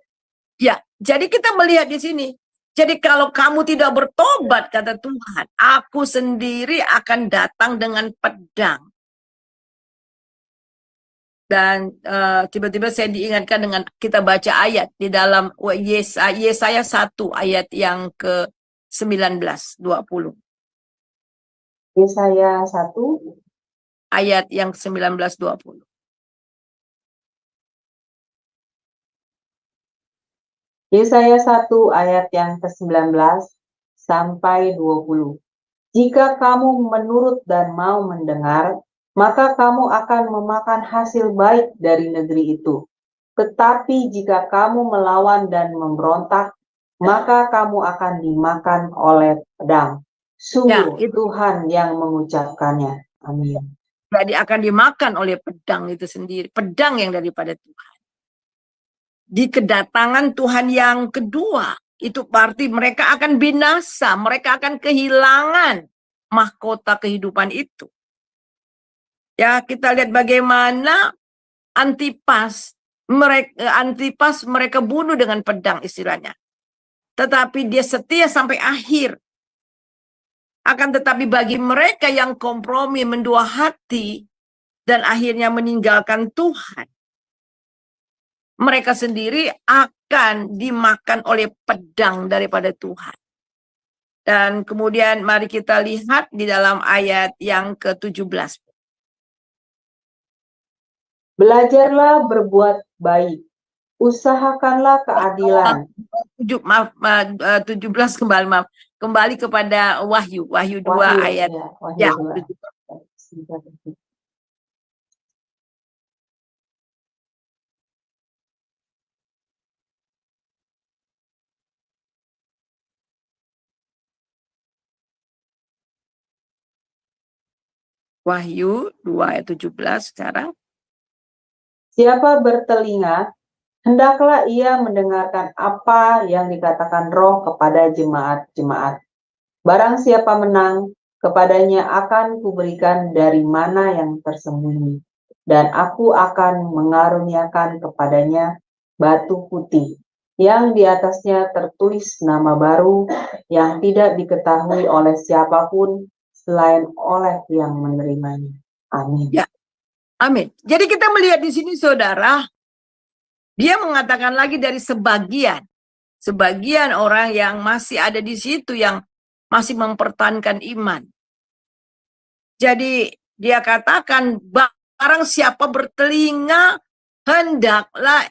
Ya, jadi kita melihat di sini. Jadi kalau kamu tidak bertobat, kata Tuhan, aku sendiri akan datang dengan pedang. Dan tiba-tiba saya diingatkan dengan kita baca ayat di dalam Yesaya 1 ayat yang ke-19, 20. Yesaya 1 ayat yang ke-19, 20. Yesaya 1 ayat yang ke-19 sampai 20. Jika kamu menurut dan mau mendengar, maka kamu akan memakan hasil baik dari negeri itu. Tetapi jika kamu melawan dan memberontak, maka kamu akan dimakan oleh pedang. Sungguh ya, Tuhan yang mengucapkannya. Amin. Jadi akan dimakan oleh pedang itu sendiri. Pedang yang daripada Tuhan. Di kedatangan Tuhan yang kedua, itu berarti mereka akan binasa, mereka akan kehilangan mahkota kehidupan itu. Ya, kita lihat bagaimana Antipas mereka bunuh dengan pedang istilahnya. Tetapi dia setia sampai akhir. Akan tetapi bagi mereka yang kompromi, mendua hati, dan akhirnya meninggalkan Tuhan, mereka sendiri akan dimakan oleh pedang daripada Tuhan. Dan kemudian mari kita lihat di dalam ayat yang ke-17. Belajarlah berbuat baik, usahakanlah keadilan. 17 kembali kepada Wahyu 2 ayat Wahyu 2. Wahyu 2 ayat 17 sekarang. Siapa bertelinga, hendaklah ia mendengarkan apa yang dikatakan Roh kepada jemaat-jemaat. Barang siapa menang, kepadanya akan kuberikan dari mana yang tersembunyi, dan aku akan mengaruniakan kepadanya batu putih, yang di atasnya tertulis nama baru yang tidak diketahui oleh siapapun selain oleh yang menerimanya. Amin. Ya. Amin. Jadi kita melihat di sini saudara, dia mengatakan lagi dari sebagian orang yang masih ada di situ yang masih mempertahankan iman. Jadi dia katakan barang siapa bertelinga hendaklah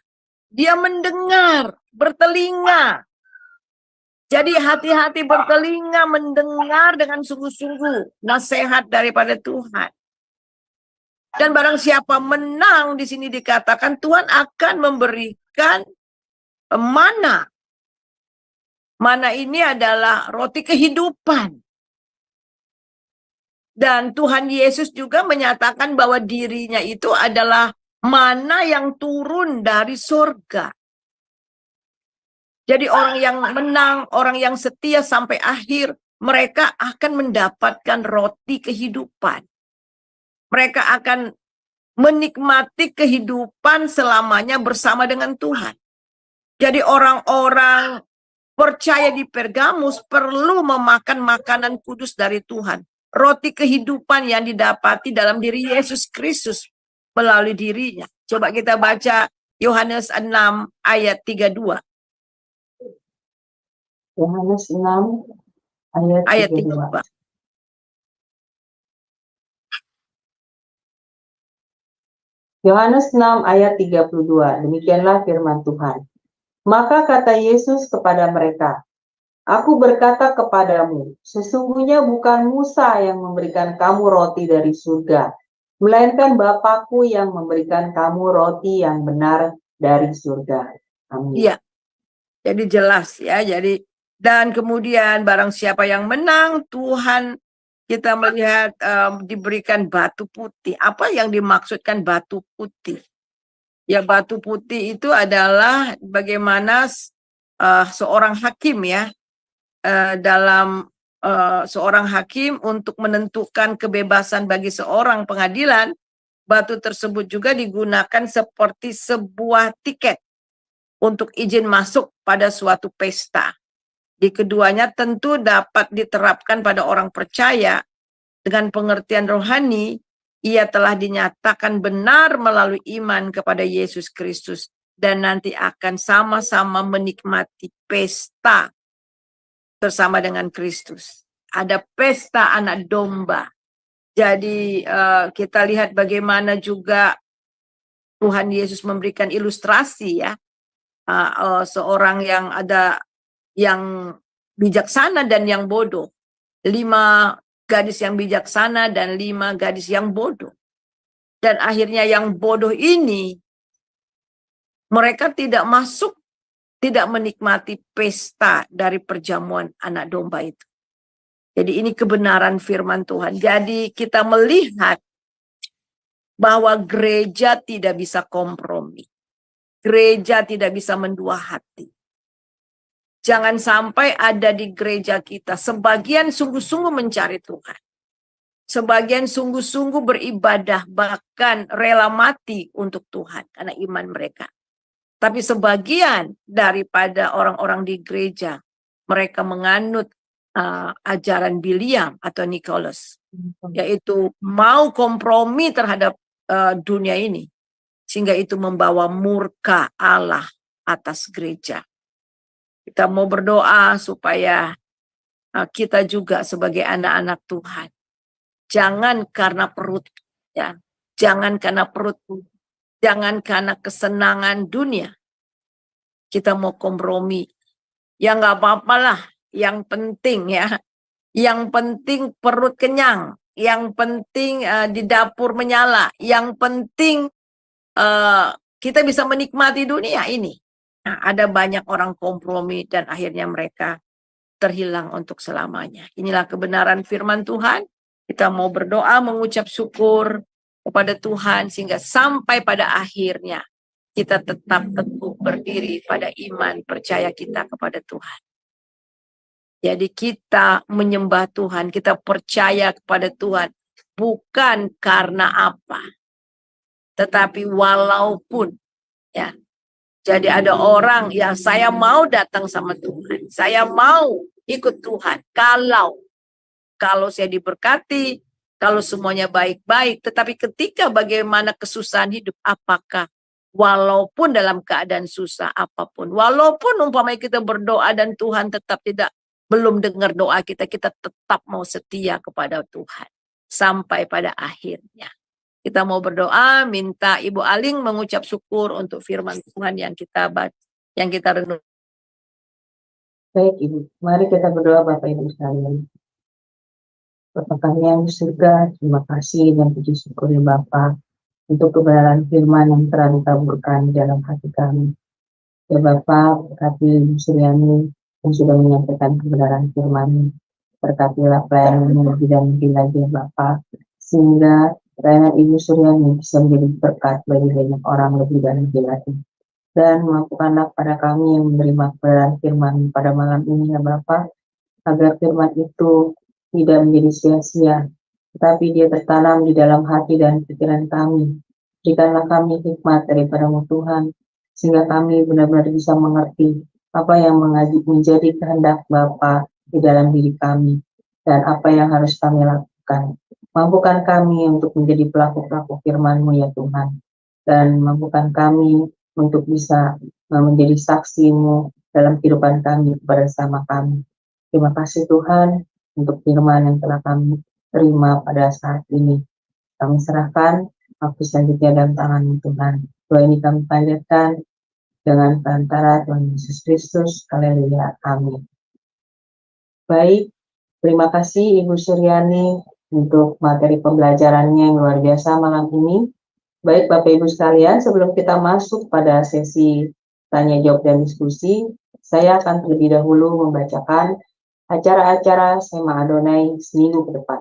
dia mendengar, bertelinga. Jadi hati-hati bertelinga mendengar dengan sungguh-sungguh nasihat daripada Tuhan. Dan barang siapa menang, di sini dikatakan Tuhan akan memberikan mana. Mana ini adalah roti kehidupan. Dan Tuhan Yesus juga menyatakan bahwa dirinya itu adalah mana yang turun dari surga. Jadi orang yang menang, orang yang setia sampai akhir, mereka akan mendapatkan roti kehidupan. Mereka akan menikmati kehidupan selamanya bersama dengan Tuhan. Jadi orang-orang percaya di Pergamus perlu memakan makanan kudus dari Tuhan. Roti kehidupan yang didapati dalam diri Yesus Kristus melalui dirinya. Coba kita baca Yohanes 6 ayat 32. Yohanes 6 ayat 32. Yohanes 6 ayat 32, demikianlah firman Tuhan. Maka kata Yesus kepada mereka, Aku berkata kepadamu, sesungguhnya bukan Musa yang memberikan kamu roti dari surga, melainkan Bapa-Ku yang memberikan kamu roti yang benar dari surga. Amin. Iya, jadi jelas ya. Jadi dan kemudian barang siapa yang menang, Tuhan kita melihat diberikan batu putih. Apa yang dimaksudkan batu putih? Ya, batu putih itu adalah bagaimana seorang hakim ya, dalam seorang hakim untuk menentukan kebebasan bagi seorang pengadilan, batu tersebut juga digunakan seperti sebuah tiket untuk izin masuk pada suatu pesta. Di keduanya tentu dapat diterapkan pada orang percaya dengan pengertian rohani, ia telah dinyatakan benar melalui iman kepada Yesus Kristus dan nanti akan sama-sama menikmati pesta bersama dengan Kristus. Ada pesta anak domba. Jadi kita lihat bagaimana juga Tuhan Yesus memberikan ilustrasi ya, seorang yang ada yang bijaksana dan yang bodoh. 5 gadis yang bijaksana dan 5 gadis yang bodoh. Dan akhirnya yang bodoh ini, mereka tidak masuk, tidak menikmati pesta dari perjamuan anak domba itu. Jadi ini kebenaran firman Tuhan. Jadi kita melihat bahwa gereja tidak bisa kompromi. Gereja tidak bisa mendua hati. Jangan sampai ada di gereja kita sebagian sungguh-sungguh mencari Tuhan. Sebagian sungguh-sungguh beribadah, bahkan rela mati untuk Tuhan karena iman mereka. Tapi sebagian daripada orang-orang di gereja, mereka menganut ajaran Biliam atau Nicholas, yaitu mau kompromi terhadap dunia ini, sehingga itu membawa murka Allah atas gereja. Kita mau berdoa supaya kita juga sebagai anak-anak Tuhan, jangan karena perut, ya, jangan karena perut, jangan karena kesenangan dunia kita mau kompromi. Ya nggak apa-apa lah, yang penting ya, yang penting perut kenyang, yang penting di dapur menyala, yang penting kita bisa menikmati dunia ini. Nah, ada banyak orang kompromi dan akhirnya mereka terhilang untuk selamanya. Inilah kebenaran firman Tuhan. Kita mau berdoa, mengucap syukur kepada Tuhan sehingga sampai pada akhirnya kita tetap teguh berdiri pada iman percaya kita kepada Tuhan. Jadi kita menyembah Tuhan, kita percaya kepada Tuhan bukan karena apa, tetapi walaupun ya. Jadi ada orang yang saya mau datang sama Tuhan, saya mau ikut Tuhan kalau saya diberkati, kalau semuanya baik-baik, tetapi ketika bagaimana kesusahan hidup, apakah walaupun dalam keadaan susah apapun, walaupun umpamanya kita berdoa dan Tuhan tetap belum dengar doa kita, kita tetap mau setia kepada Tuhan sampai pada akhirnya. Kita mau berdoa, minta Ibu Aling mengucap syukur untuk firman Tuhan yang kita baca, yang kita renung. Baik Ibu, mari kita berdoa Bapak Ibu sekalian. Bapa kami yang di surga, terima kasih dan puji syukur ya Bapa untuk kebenaran firman yang telah ditaburkan di dalam hati kami. Ya Bapa, berkati Ibu Suryani yang sudah menyampaikan kebenaran firman. Berkatilah pelayanan lebih dan lebih lagi ya Bapa, sehingga pelayanan Ibu Suryani bisa menjadi berkat bagi banyak orang lebih dan lebih lagi. Dan mampukanlah pada kami yang menerima kebenaran firman pada malam ini ya Bapa, agar firman itu tidak menjadi sia-sia, tetapi dia tertanam di dalam hati dan pikiran kami. Berikanlah kami hikmat daripada-Mu Tuhan, sehingga kami benar-benar bisa mengerti apa yang menjadi kehendak Bapa di dalam diri kami, dan apa yang harus kami lakukan. Mampukan kami untuk menjadi pelaku-pelaku firman-Mu ya Tuhan, dan mampukan kami untuk bisa menjadi saksi-Mu dalam kehidupan kami kepada sesama kami. Terima kasih Tuhan untuk firman yang telah kami terima pada saat ini. Kami serahkan waktu selanjutnya dalam tangan-Mu Tuhan. Doa ini kami panjatkan dengan perantara Tuhan Yesus Kristus. Haleluya. Amin. Baik, terima kasih Ibu Suryani untuk materi pembelajarannya yang luar biasa malam ini. Baik Bapak Ibu sekalian, sebelum kita masuk pada sesi tanya jawab dan diskusi, saya akan terlebih dahulu membacakan acara-acara Sema Adonai seminggu ke depan.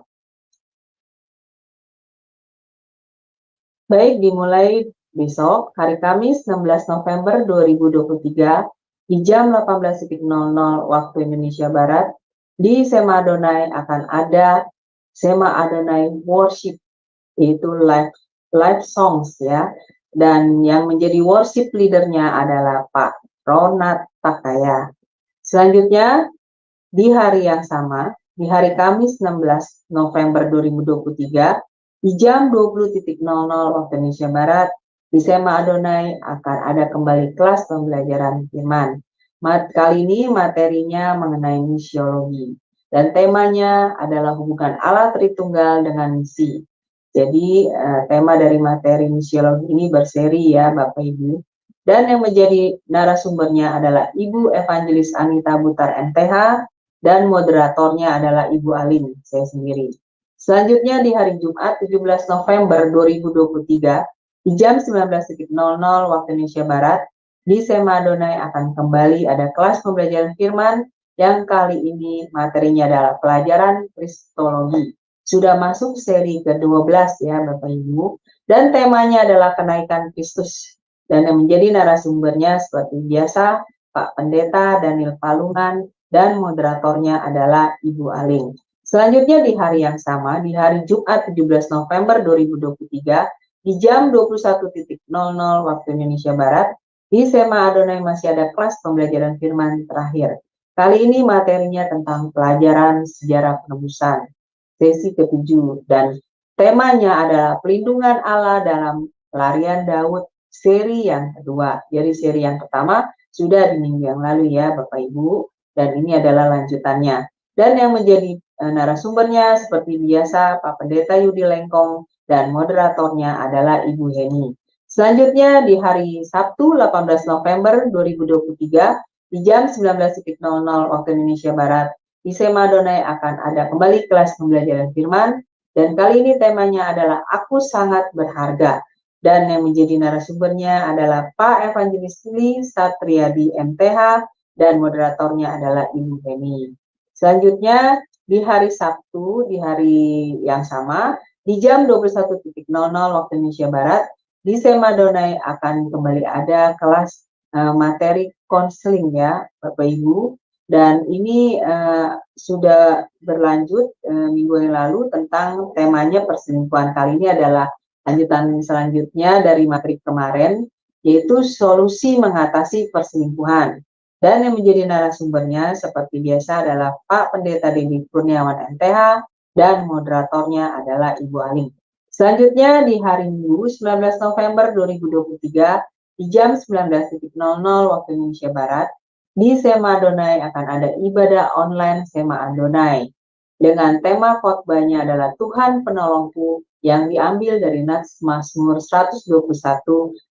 Baik, dimulai besok, hari Kamis 16 November 2023, di jam 18.00 waktu Indonesia Barat, di Sema Adonai akan ada Sema Adonai Worship, yaitu live songs ya. Dan yang menjadi worship leadernya adalah Pak Ronat Takaya. Selanjutnya, di hari yang sama, di hari Kamis 16 November 2023, di jam 20.00 waktu Indonesia Barat, di Sema Adonai akan ada kembali kelas pembelajaran firman. Kali ini materinya mengenai misiologi, dan temanya adalah hubungan Allah Tritunggal dengan misi. Jadi tema dari materi misiologi ini berseri ya Bapak Ibu. Dan yang menjadi narasumbernya adalah Ibu Evangelis Anita Butar MTH, dan moderatornya adalah Ibu Aling, saya sendiri. Selanjutnya di hari Jumat 17 November 2023, di jam 19.00 waktu Indonesia Barat, di Sema Adonai akan kembali ada kelas pembelajaran firman yang kali ini materinya adalah pelajaran Kristologi. Sudah masuk seri ke-12 ya Bapak Ibu, dan temanya adalah kenaikan Kristus. Dan yang menjadi narasumbernya seperti biasa Pak Pendeta Daniel Palungan, dan moderatornya adalah Ibu Aling. Selanjutnya di hari yang sama, di hari Jumat 17 November 2023, di jam 21.00 waktu Indonesia Barat, di Sema Adonai masih ada kelas pembelajaran firman terakhir. Kali ini materinya tentang pelajaran sejarah penebusan, sesi ke-7, dan temanya adalah pelindungan Allah dalam pelarian Daud, seri yang kedua. Jadi seri yang pertama sudah di minggu yang lalu ya Bapak Ibu, dan ini adalah lanjutannya. Dan yang menjadi narasumbernya seperti biasa Pak Pendeta Yudi Lengkong, dan moderatornya adalah Ibu Heni. Selanjutnya di hari Sabtu 18 November 2023 di jam 19.00 waktu Indonesia Barat, di Sema Adonai akan ada kembali kelas pembelajaran firman, dan kali ini temanya adalah Aku Sangat Berharga. Dan yang menjadi narasumbernya adalah Pak Evangelis Satriadi MTH, dan moderatornya adalah Ibu Heni. Selanjutnya di hari Sabtu, di hari yang sama, di jam 21.00 waktu Indonesia Barat, di Sema Adonai akan kembali ada kelas materi konseling ya Bapak Ibu, dan ini sudah berlanjut minggu yang lalu tentang temanya perselingkuhan. Kali ini adalah lanjutan selanjutnya dari materi kemarin, yaitu solusi mengatasi perselingkuhan. Dan yang menjadi narasumbernya seperti biasa adalah Pak Pendeta Dedi Kurniawan MTH, dan moderatornya adalah Ibu Aling. Selanjutnya di hari Minggu 19 November 2023 di jam 19.00 waktu Indonesia Barat, di Sema Adonai akan ada ibadah online Sema Adonai dengan tema khotbahnya adalah Tuhan Penolongku, yang diambil dari Nats Mazmur 121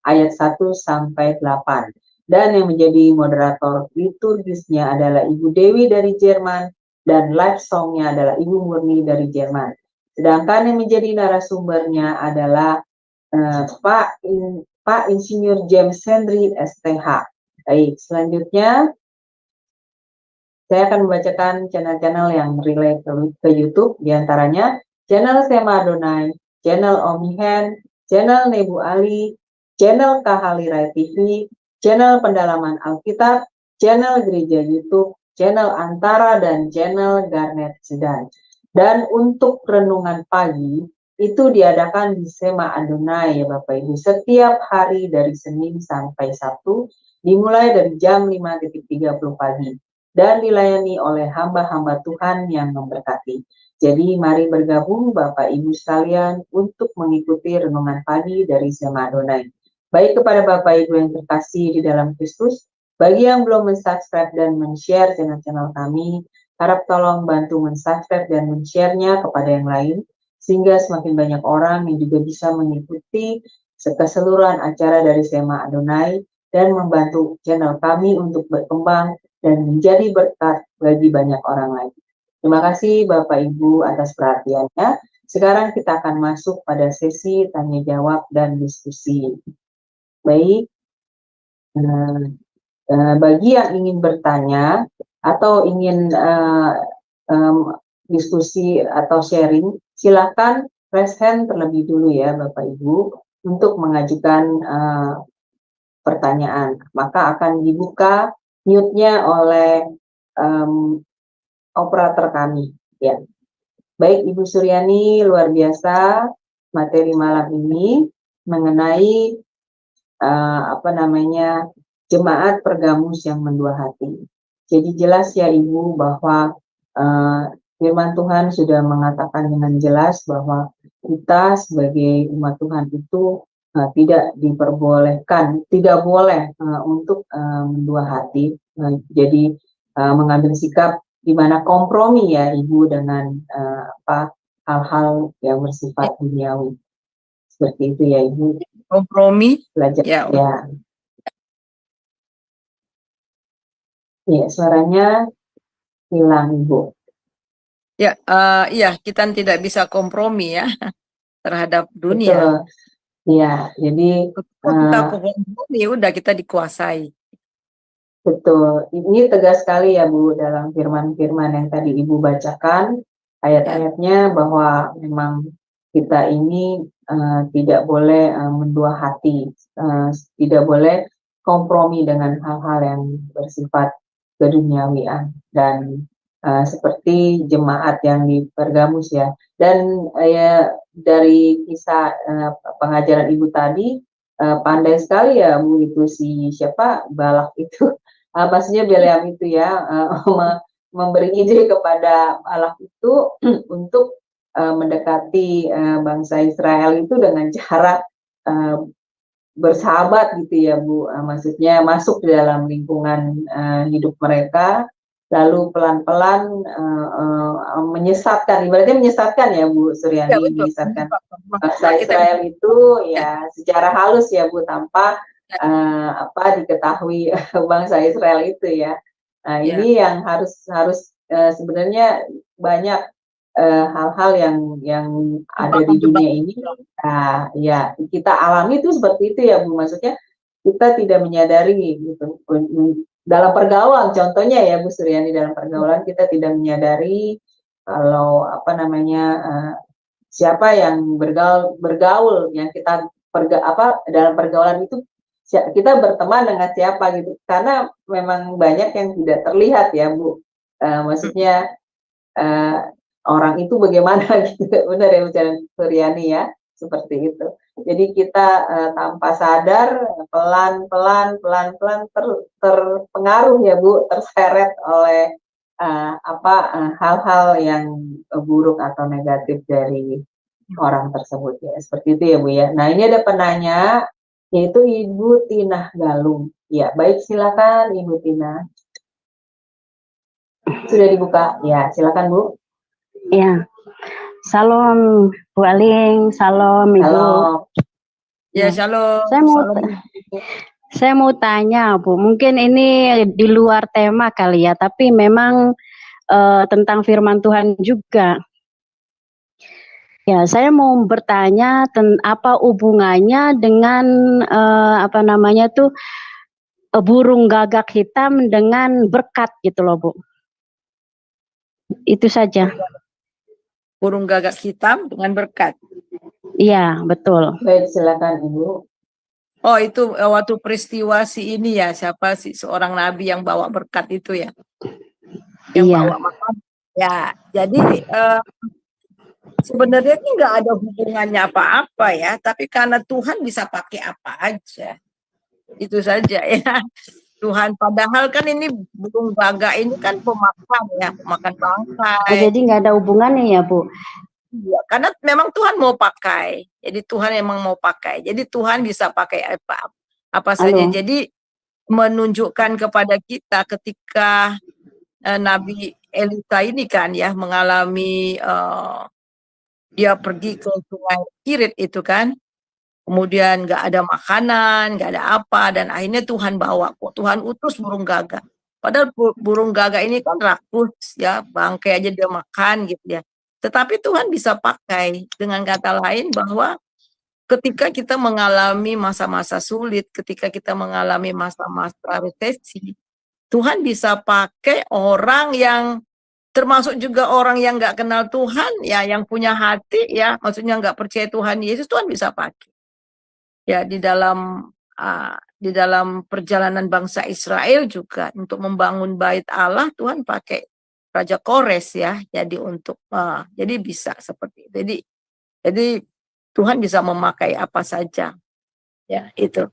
ayat 1 sampai 8. Dan yang menjadi moderator liturgisnya adalah Ibu Dewi dari Jerman, dan live songnya adalah Ibu Murni dari Jerman. Sedangkan yang menjadi narasumbernya adalah Pak Insinyur James Henry STH. Baik, selanjutnya saya akan membacakan channel-channel yang relate ke YouTube, diantaranya channel Sema Adonai, channel Omihen, channel Nebu Ali, channel Kahalirai TV, channel Pendalaman Alkitab, channel Gereja YouTube, channel Antara, dan channel Garnet Sedan. Dan untuk renungan pagi, itu diadakan di Sema Adonai ya Bapak Ibu, setiap hari dari Senin sampai Sabtu, dimulai dari jam 5.30 pagi, dan dilayani oleh hamba-hamba Tuhan yang memberkati. Jadi mari bergabung Bapak Ibu sekalian untuk mengikuti renungan pagi dari Sema Adonai. Baik kepada Bapak Ibu yang terkasih di dalam Kristus, bagi yang belum mensubscribe dan men-share channel-channel kami, harap tolong bantu mensubscribe dan men-share-nya kepada yang lain, sehingga semakin banyak orang yang juga bisa mengikuti keseluruhan acara dari Sema Adonai dan membantu channel kami untuk berkembang dan menjadi berkat bagi banyak orang lain. Terima kasih Bapak Ibu atas perhatiannya. Sekarang kita akan masuk pada sesi tanya jawab dan diskusi. Baik, bagi yang ingin bertanya atau ingin diskusi atau sharing, silakan raise hand terlebih dulu ya Bapak Ibu untuk mengajukan pertanyaan. Maka akan dibuka mute-nya oleh operator kami ya. Baik Ibu Suryani, luar biasa materi malam ini mengenai jemaat Pergamus yang mendua hati. Jadi jelas ya Ibu bahwa firman Tuhan sudah mengatakan dengan jelas bahwa kita sebagai umat Tuhan itu tidak diperbolehkan, tidak boleh untuk mendua hati. Jadi mengambil sikap di mana kompromi ya Ibu dengan hal-hal yang bersifat duniawi. Seperti itu ya Ibu. Kompromi Belajar ya. Ya, suaranya hilang Ibu. Ya, iya, kita tidak bisa kompromi ya terhadap dunia. Betul. Ya, jadi kita kompromi, udah kita dikuasai. Betul. Ini tegas sekali ya Bu dalam firman-firman yang tadi Ibu bacakan, ayat-ayatnya bahwa memang kita ini tidak boleh mendua hati, tidak boleh kompromi dengan hal-hal yang bersifat keduniawian dan seperti jemaat yang di Pergamus ya. Dan ya dari kisah pengajaran Ibu tadi pandai sekali ya Bu itu si siapa Balak itu, maksudnya Bileam itu ya memberi ide kepada Balak itu untuk mendekati bangsa Israel itu dengan cara bersahabat gitu ya Bu, maksudnya masuk di dalam lingkungan hidup mereka, lalu pelan-pelan menyesatkan, ibaratnya menyesatkan ya Bu Ya Suryani, betul. menyesatkan bangsa Nah, kita Israel itu ya, ya secara halus ya Bu, tanpa diketahui bangsa Israel itu ya. Nah ya. ini yang harus sebenarnya banyak hal-hal yang ada di dunia ini. Nah, ya kita alami itu seperti itu ya Bu, maksudnya kita tidak menyadari gitu dalam pergaulan, contohnya ya Bu Suryani, dalam pergaulan kita tidak menyadari kalau apa namanya siapa yang bergaul yang kita dalam pergaulan itu kita berteman dengan siapa gitu, karena memang banyak yang tidak terlihat ya Bu, maksudnya orang itu bagaimana gitu, benar ya Bu Suryani ya, seperti itu. Jadi kita tanpa sadar pelan-pelan terpengaruh ya Bu, terseret oleh hal-hal yang buruk atau negatif dari orang tersebut ya, seperti itu ya Bu ya. Nah ini ada penanya yaitu Ibu Tina Galung. Ya baik, silakan Ibu Tina. Sudah dibuka ya, silakan Bu. Ya, salam Bu Aling, salam Ibu. Halo. Ya, shalom. Saya mau tanya Bu, mungkin ini di luar tema kali ya, tapi memang tentang firman Tuhan juga. Ya, saya mau bertanya apa hubungannya dengan apa namanya tuh burung gagak hitam dengan berkat gitu loh Bu. Itu saja. Burung gagak hitam dengan berkat. Iya, betul. Baik, silakan Ibu. Oh, itu waktu peristiwa si ini ya, siapa sih seorang nabi yang bawa berkat itu ya? Yang Iya. bawa makan. Ya, jadi sebenarnya ini nggak ada hubungannya apa-apa ya, tapi karena Tuhan bisa pakai apa aja. Itu saja ya. Tuhan, padahal kan ini burung gagak ini kan pemakan ya, pemakan bangkai. Oh, jadi nggak ada hubungannya ya Bu? Iya, karena memang Tuhan mau pakai. Jadi Tuhan memang mau pakai. Jadi Tuhan bisa pakai apa saja. Jadi menunjukkan kepada kita ketika Nabi Elisa ini kan ya mengalami dia pergi ke sungai Kirit itu kan. Kemudian nggak ada makanan, nggak ada apa, dan akhirnya Tuhan bawa kok. Tuhan utus burung gagak. Padahal burung gagak ini kan rakus ya, bangkai aja dia makan gitu ya. Tetapi Tuhan bisa pakai, dengan kata lain bahwa ketika kita mengalami masa-masa sulit, ketika kita mengalami masa-masa resesi, Tuhan bisa pakai orang yang termasuk juga orang yang nggak kenal Tuhan ya, yang punya hati ya, maksudnya nggak percaya Tuhan Yesus, Tuhan bisa pakai. Ya di dalam perjalanan bangsa Israel juga untuk membangun bait Allah, Tuhan pakai Raja Kores ya, jadi untuk jadi bisa seperti itu. Jadi Tuhan bisa memakai apa saja ya itu.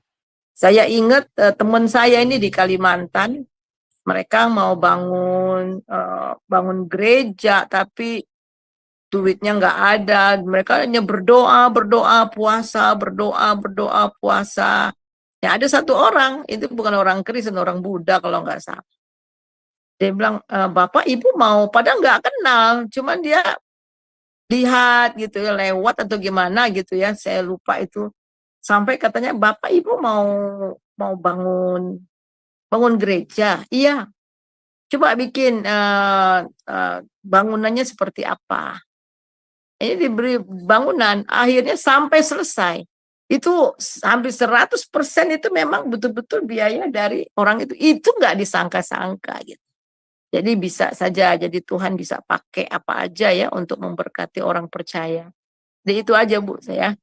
Saya ingat teman saya ini di Kalimantan, mereka mau bangun gereja tapi duitnya nggak ada, mereka hanya berdoa, puasa, puasa. Ya ada satu orang, itu bukan orang Kristen, orang Buddha kalau nggak salah. Dia bilang, Bapak Ibu mau, padahal nggak kenal, cuman dia lihat gitu ya, lewat atau gimana gitu ya, saya lupa itu. Sampai katanya, Bapak Ibu mau bangun gereja, iya. Coba bikin bangunannya seperti apa. Ini diberi bangunan, akhirnya sampai selesai. Itu hampir 100% itu memang betul-betul biaya dari orang itu. Itu nggak disangka-sangka gitu. Jadi bisa saja, jadi Tuhan bisa pakai apa aja ya untuk memberkati orang percaya. Jadi itu aja Bu saya.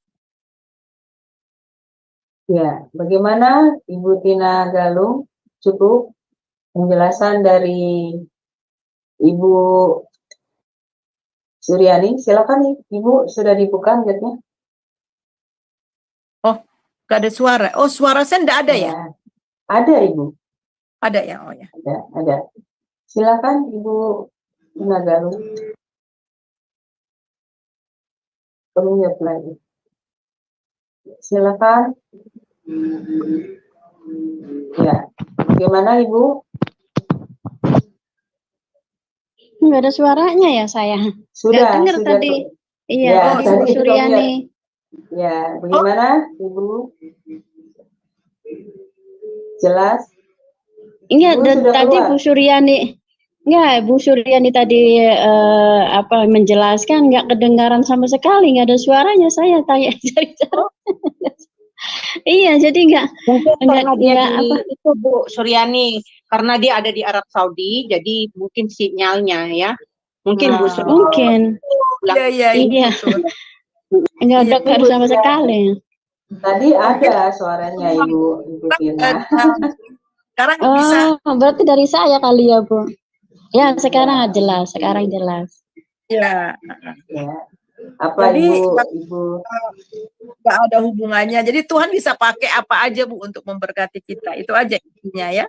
Ya, bagaimana Ibu Tina Galung? Cukup penjelasan dari Ibu Suryani. Silakan Ibu, sudah dibuka mic-nya. Oh, gak ada suara. Oh, suara saya enggak ada ya? Ada Ibu, Ada ya, oh ya. ada. Silakan Ibu Tina Galung. Perlu lagi. Silakan. Ya, bagaimana Ibu? Nggak ada suaranya ya saya. Nggak dengar tadi. Iya, Ya, tadi tadi Bu itu kami Suryani. Ya, bagaimana Ibu? Jelas? Iya, Ibu dan sudah tadi keluar? Bu Suryani. Nggak, Bu Suryani tadi menjelaskan nggak kedengaran sama sekali, nggak ada suaranya. Saya tanya cari-cari. Iya, jadi Mungkin karena dia nggak di itu Bu Suryani, karena dia ada di Arab Saudi, jadi mungkin sinyalnya ya. Mungkin Bu Suryani. mungkin. Iya, Iya. betul. Nggak Iya, dengar sama sekali. Tadi ada suaranya Ibu Tina. Sekarang bisa. Oh, berarti dari saya kali ya, Bu. Ya, sekarang jelas. Sekarang jelas. Ya. Ya. Apa Jadi Ibu? nggak ada hubungannya. Jadi Tuhan bisa pakai apa aja Bu untuk memberkati kita. Itu aja intinya ya.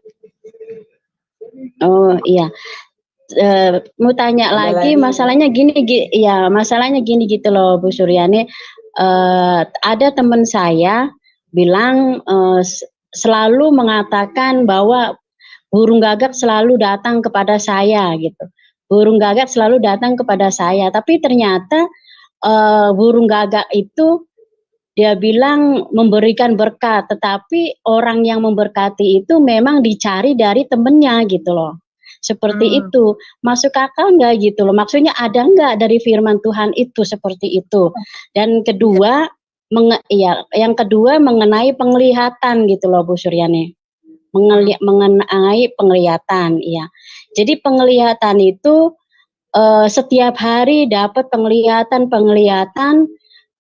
Oh, iya. Mau tanya lagi, masalahnya gini gitu loh Bu Suryani. Ada teman saya bilang selalu mengatakan bahwa burung gagak selalu datang kepada saya gitu. Burung gagak selalu datang kepada saya, tapi ternyata burung gagak itu dia bilang memberikan berkat, tetapi orang yang memberkati itu memang dicari dari temennya gitu loh. Seperti itu, masuk akal nggak gitu loh? Maksudnya ada nggak dari firman Tuhan itu seperti itu? Dan kedua, yang kedua mengenai penglihatan gitu loh Bu Suryani. Mengenai penglihatan, iya. Jadi penglihatan itu setiap hari dapat penglihatan.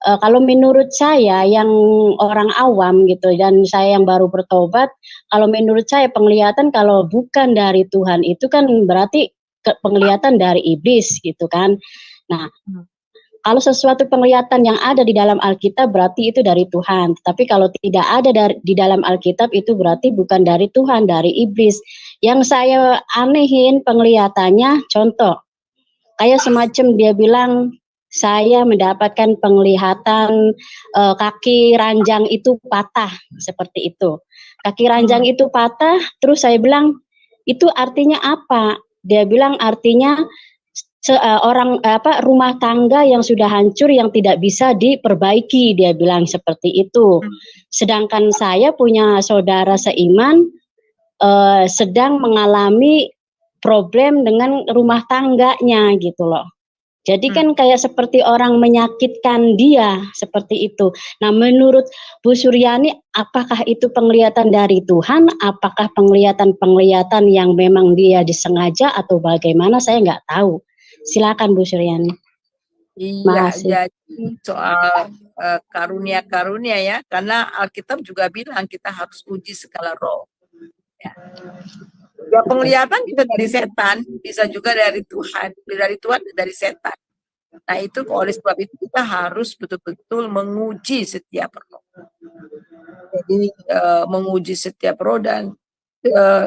Kalau menurut saya yang orang awam gitu dan saya yang baru bertobat, kalau menurut saya penglihatan kalau bukan dari Tuhan itu kan berarti penglihatan dari iblis gitu kan. Nah, kalau sesuatu penglihatan yang ada di dalam Alkitab berarti itu dari Tuhan. Tapi kalau tidak ada di dalam Alkitab itu berarti bukan dari Tuhan, dari iblis. Yang saya anehin penglihatannya, contoh, kayak semacam dia bilang, saya mendapatkan penglihatan kaki ranjang itu patah, seperti itu. Kaki ranjang itu patah, terus saya bilang, itu artinya apa? Dia bilang artinya rumah tangga yang sudah hancur yang tidak bisa diperbaiki, dia bilang seperti itu. Sedangkan saya punya saudara seiman sedang mengalami problem dengan rumah tangganya gitu loh. Jadi kan kayak seperti orang menyakitkan dia, seperti itu. Nah, menurut Bu Suryani, apakah itu penglihatan dari Tuhan? Apakah penglihatan yang memang dia disengaja atau bagaimana? Saya nggak tahu. Silakan Bu Suryani. Iya, jadi soal karunia-karunia ya, karena Alkitab juga bilang kita harus uji segala roh. Ya, penglihatan bisa dari setan, bisa juga dari Tuhan, dari Tuhan, dari setan. Nah itu oleh sebab itu kita harus betul-betul menguji setiap roh. Jadi menguji setiap roh dan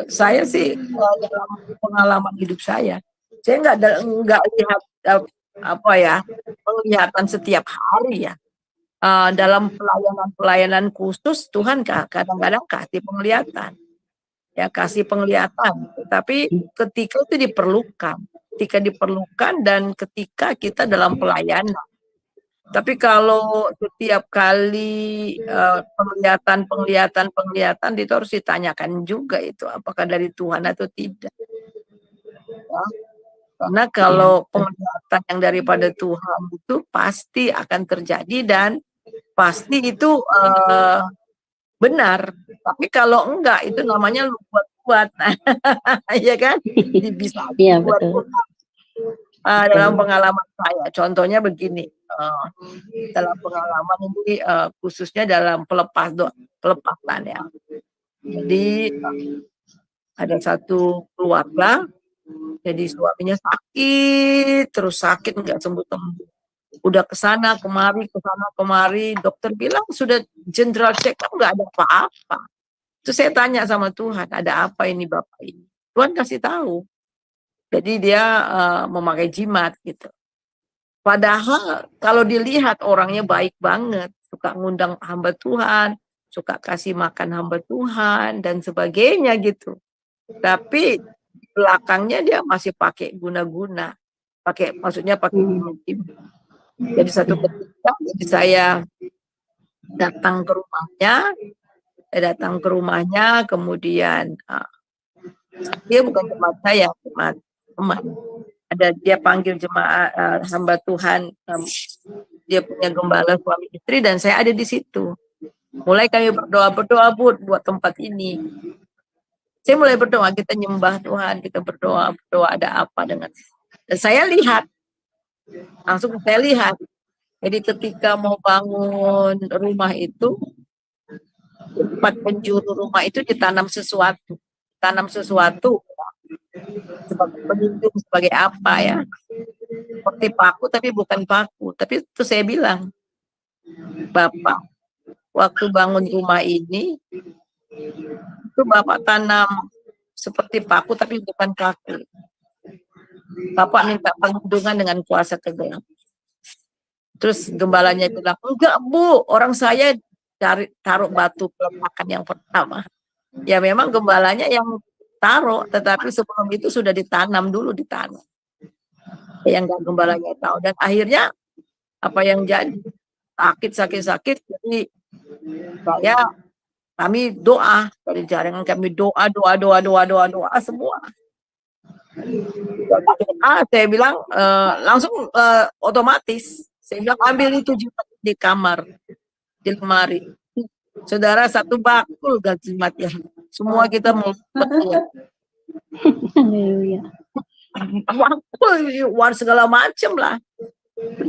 saya sih dalam pengalaman hidup saya nggak lihat penglihatan setiap hari ya. Dalam pelayanan khusus Tuhan kadang-kadang kasih penglihatan. Ya kasih penglihatan, tapi ketika itu diperlukan, dan ketika kita dalam pelayanan. Tapi kalau setiap kali penglihatan itu harus ditanyakan juga itu apakah dari Tuhan atau tidak. Ya. Karena kalau penglihatan yang daripada Tuhan itu pasti akan terjadi dan pasti itu benar, tapi kalau enggak itu namanya lu buat-buat, ya kan? Bisa Iya betul. dalam pengalaman saya, contohnya begini, dalam pengalaman ini khususnya dalam pelepasan ya. Jadi ada satu keluarga, jadi suaminya sakit, terus sakit nggak sembuh-sembuh. Udah kesana kemari, dokter bilang sudah general check up nggak ada apa-apa. Terus saya tanya sama Tuhan, ada apa ini Bapak ini? Tuhan kasih tahu. Jadi dia memakai jimat gitu. Padahal kalau dilihat orangnya baik banget, suka ngundang hamba Tuhan, suka kasih makan hamba Tuhan dan sebagainya gitu. Tapi belakangnya dia masih pakai guna-guna, maksudnya pakai gimmick. Jadi satu ketika saya datang ke rumahnya, kemudian dia bukan jemaat saya, jemaat teman. Dia panggil jemaah hamba Tuhan, dia punya gembala suami istri dan saya ada di situ. Mulai kami berdoa buat tempat ini. Saya mulai berdoa, kita nyembah Tuhan, kita berdoa ada apa dengan. Dan saya lihat, langsung saya lihat. Jadi ketika mau bangun rumah itu, 4 penjuru rumah itu ditanam sesuatu. Sebagai pelindung, sebagai apa ya. Seperti paku tapi bukan paku. Tapi itu saya bilang, Bapak, waktu bangun rumah ini, itu Bapak tanam seperti paku tapi bukan paku. Bapak minta perlindungan dengan kuasa kegelapan. Terus gembalanya bilang, enggak Bu, orang saya taruh batu peletakan yang pertama. Ya memang gembalanya yang taruh, tetapi sebelum itu sudah ditanam dulu di tanah. Yang enggak gembalanya tahu. Dan akhirnya apa yang jadi? Sakit. Jadi kami doa dari jaringan kami doa semua. Saya bilang langsung otomatis. Saya bilang ambil itu jimat di kamar, di lemari. Saudara satu bakul gak jimatnya. Semua kita mau bakul, segala macam lah.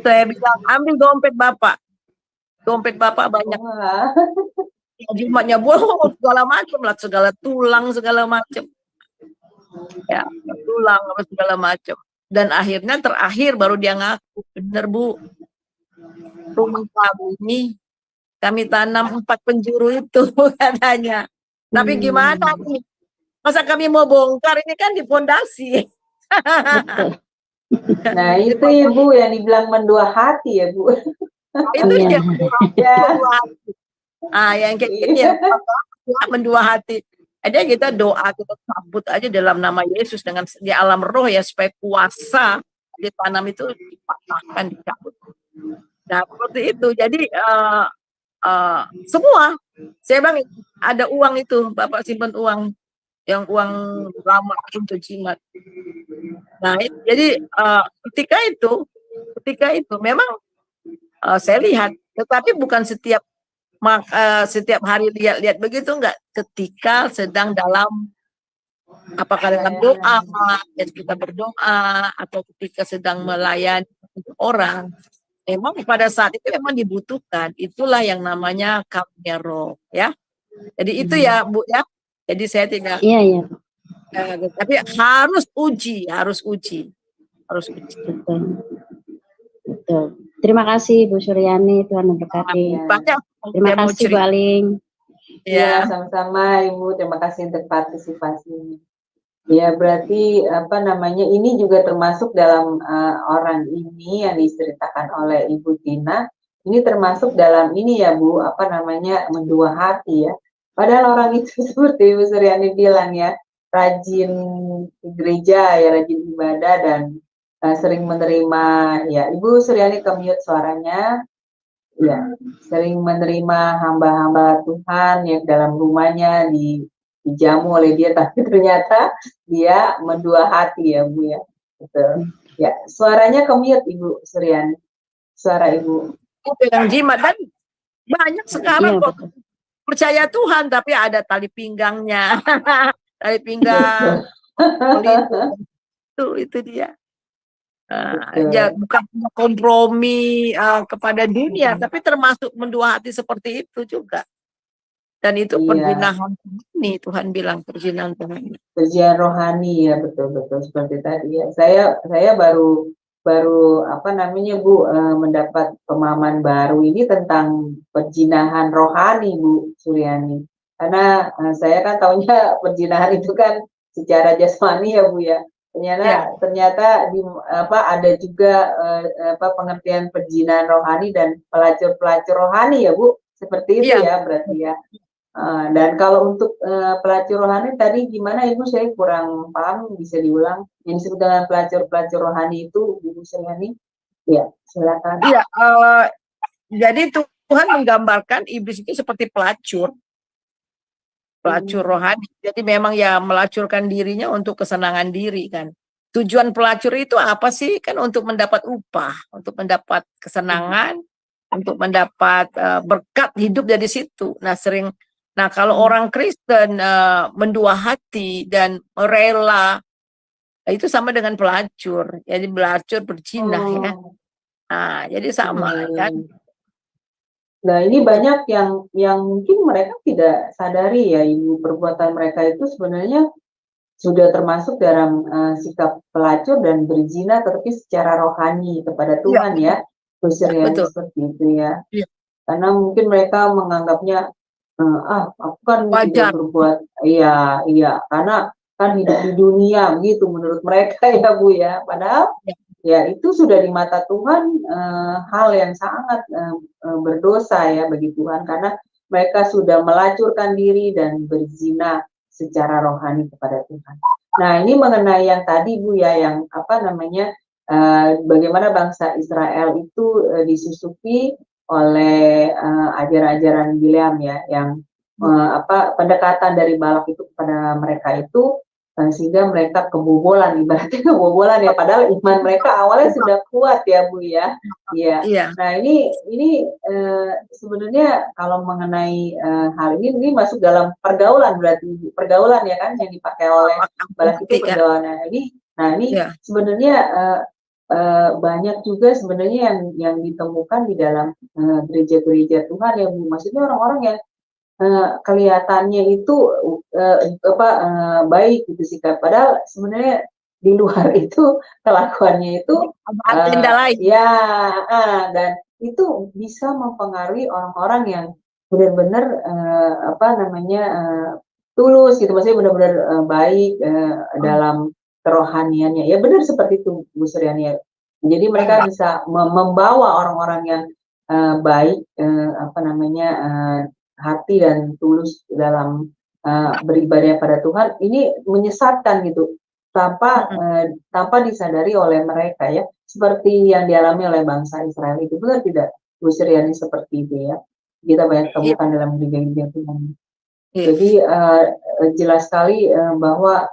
Saya bilang ambil dompet Bapak. Dompet Bapak banyak. Jimatnya segala macam lah, segala tulang, segala macam. Ya, tulang apa segala macam. Dan akhirnya terakhir baru dia ngaku, bener Bu, rumah kami ini kami tanam 4 penjuru itu katanya. Tapi gimana nih? Masa kami mau bongkar, ini kan di fondasi. Nah itu Ibu yang dibilang mendua hati ya Bu. Itu dia mendua hati. Yang kayak gini ya, mendua hati. Ada kita doa, kita sambut aja dalam nama Yesus dengan di alam roh ya, supaya kuasa ditanam itu dipatahkan, dicabut. Nah seperti itu. Jadi semua, saya bilang ada uang itu, Bapak simpan uang, yang uang lama untuk jimat. Nah jadi ketika itu memang saya lihat, tetapi bukan setiap hari lihat begitu, enggak. Ketika sedang dalam dalam doa, kita berdoa, atau ketika sedang melayani orang, memang pada saat itu memang dibutuhkan. Itulah yang namanya karunia roh, ya. Jadi itu ya Bu ya. Jadi saya tidak. Iya. Tapi harus uji. Betul. Terima kasih Bu Suryani, Tuhan memberkati. Terima kasih Bu Aling. Ya, sama-sama Ibu. Terima kasih untuk partisipasinya. Ya, berarti ini juga termasuk dalam orang ini yang diceritakan oleh Ibu Tina. Ini termasuk dalam ini ya Bu, mendua hati ya. Padahal orang itu seperti Ibu Suryani bilang ya, rajin gereja ya, rajin ibadah dan sering menerima ya. Ibu Suryani ke-mute suaranya. Ya, sering menerima hamba-hamba Tuhan yang dalam rumahnya dijamu oleh dia, tapi ternyata dia mendua hati ya Bu ya. Betul. Ya, suaranya ke-mute Ibu Suryani. Suara Ibu. Pegang jimat dan banyak sekarang kok percaya Tuhan tapi ada tali pinggangnya. Tali pinggang. Itu dia. Ya betul. bukan cuma kompromi kepada dunia, tapi termasuk mendua hati seperti itu juga. Dan itu Iya, perzinahan ini Tuhan bilang perzinahan Tuhan. ujian rohani ya, betul-betul seperti tadi ya. Saya baru baru apa namanya Bu, mendapat pemahaman baru ini tentang perzinahan rohani Bu Suryani. Karena saya kan taunya perzinahan itu kan secara jasmani ya Bu ya. Ya, Ternyata ternyata di apa ada juga apa pengertian perzinahan rohani dan pelacur-pelacur rohani ya Bu. Seperti itu iya. ya berarti ya. Dan kalau untuk pelacur rohani tadi gimana Ibu? Saya kurang paham, bisa diulang? Yang disebut dengan pelacur-pelacur rohani itu, Ibu Suryani? Ya, silakan. Iya, jadi Tuhan menggambarkan iblis itu seperti pelacur rohani. Jadi memang ya melacurkan dirinya untuk kesenangan diri kan. Tujuan pelacur itu apa sih? Kan untuk mendapat upah, untuk mendapat kesenangan, untuk mendapat berkat hidup dari situ. Nah kalau orang Kristen mendua hati dan rela, itu sama dengan pelacur. Jadi pelacur berzina ya. Oh, Nah, jadi sama kan. Nah, ini Itu. banyak yang mungkin mereka tidak sadari ya, Ibu, perbuatan mereka itu sebenarnya sudah termasuk dalam sikap pelacur dan berzina, tetapi secara rohani kepada Iya, Tuhan ya, Bu ya, Suryani betul. seperti itu ya. Iya, Karena mungkin mereka menganggapnya, aku kan tidak wajar. berbuat iya iya, karena kan hidup di dunia begitu menurut mereka ya Bu ya. Padahal Ya, ya itu sudah di mata Tuhan hal yang sangat berdosa ya bagi Tuhan karena mereka sudah melacurkan diri dan berzina secara rohani kepada Tuhan. Nah, ini mengenai yang tadi Bu ya, yang apa namanya bagaimana bangsa Israel itu disusupi oleh ajaran-ajaran Bileam ya, yang apa pendekatan dari Balak itu kepada mereka itu sehingga mereka kebobolan, ibaratnya kebobolan ya, padahal iman mereka awalnya sudah kuat ya Bu ya. Iya. iya. Nah ini sebenarnya kalau mengenai hal ini masuk dalam pergaulan berarti pergaulan ya kan yang dipakai oleh Balak itu Bukti ya. pergaulan. Nah ini Ya. sebenarnya banyak juga sebenarnya yang ditemukan di dalam gereja-gereja Tuhan ya Bu. Maksudnya orang-orang yang kelihatannya itu baik gitu sikap, padahal sebenarnya di luar itu kelakuannya itu Agenda lain. ya dan itu bisa mempengaruhi orang-orang yang benar-benar apa namanya tulus gitu, maksudnya benar-benar baik dalam kerohaniannya. Ya benar seperti itu Bu Suryani ya. Jadi mereka bisa membawa orang-orang yang baik apa namanya hati dan tulus dalam beribadah pada Tuhan ini menyesatkan gitu tanpa disadari oleh mereka ya, seperti yang dialami oleh bangsa Israel itu, benar tidak Bu Suryani seperti itu ya, kita banyak Iya, temukan dalam gereja-gereja Tuhan. iya. Jadi jelas sekali bahwa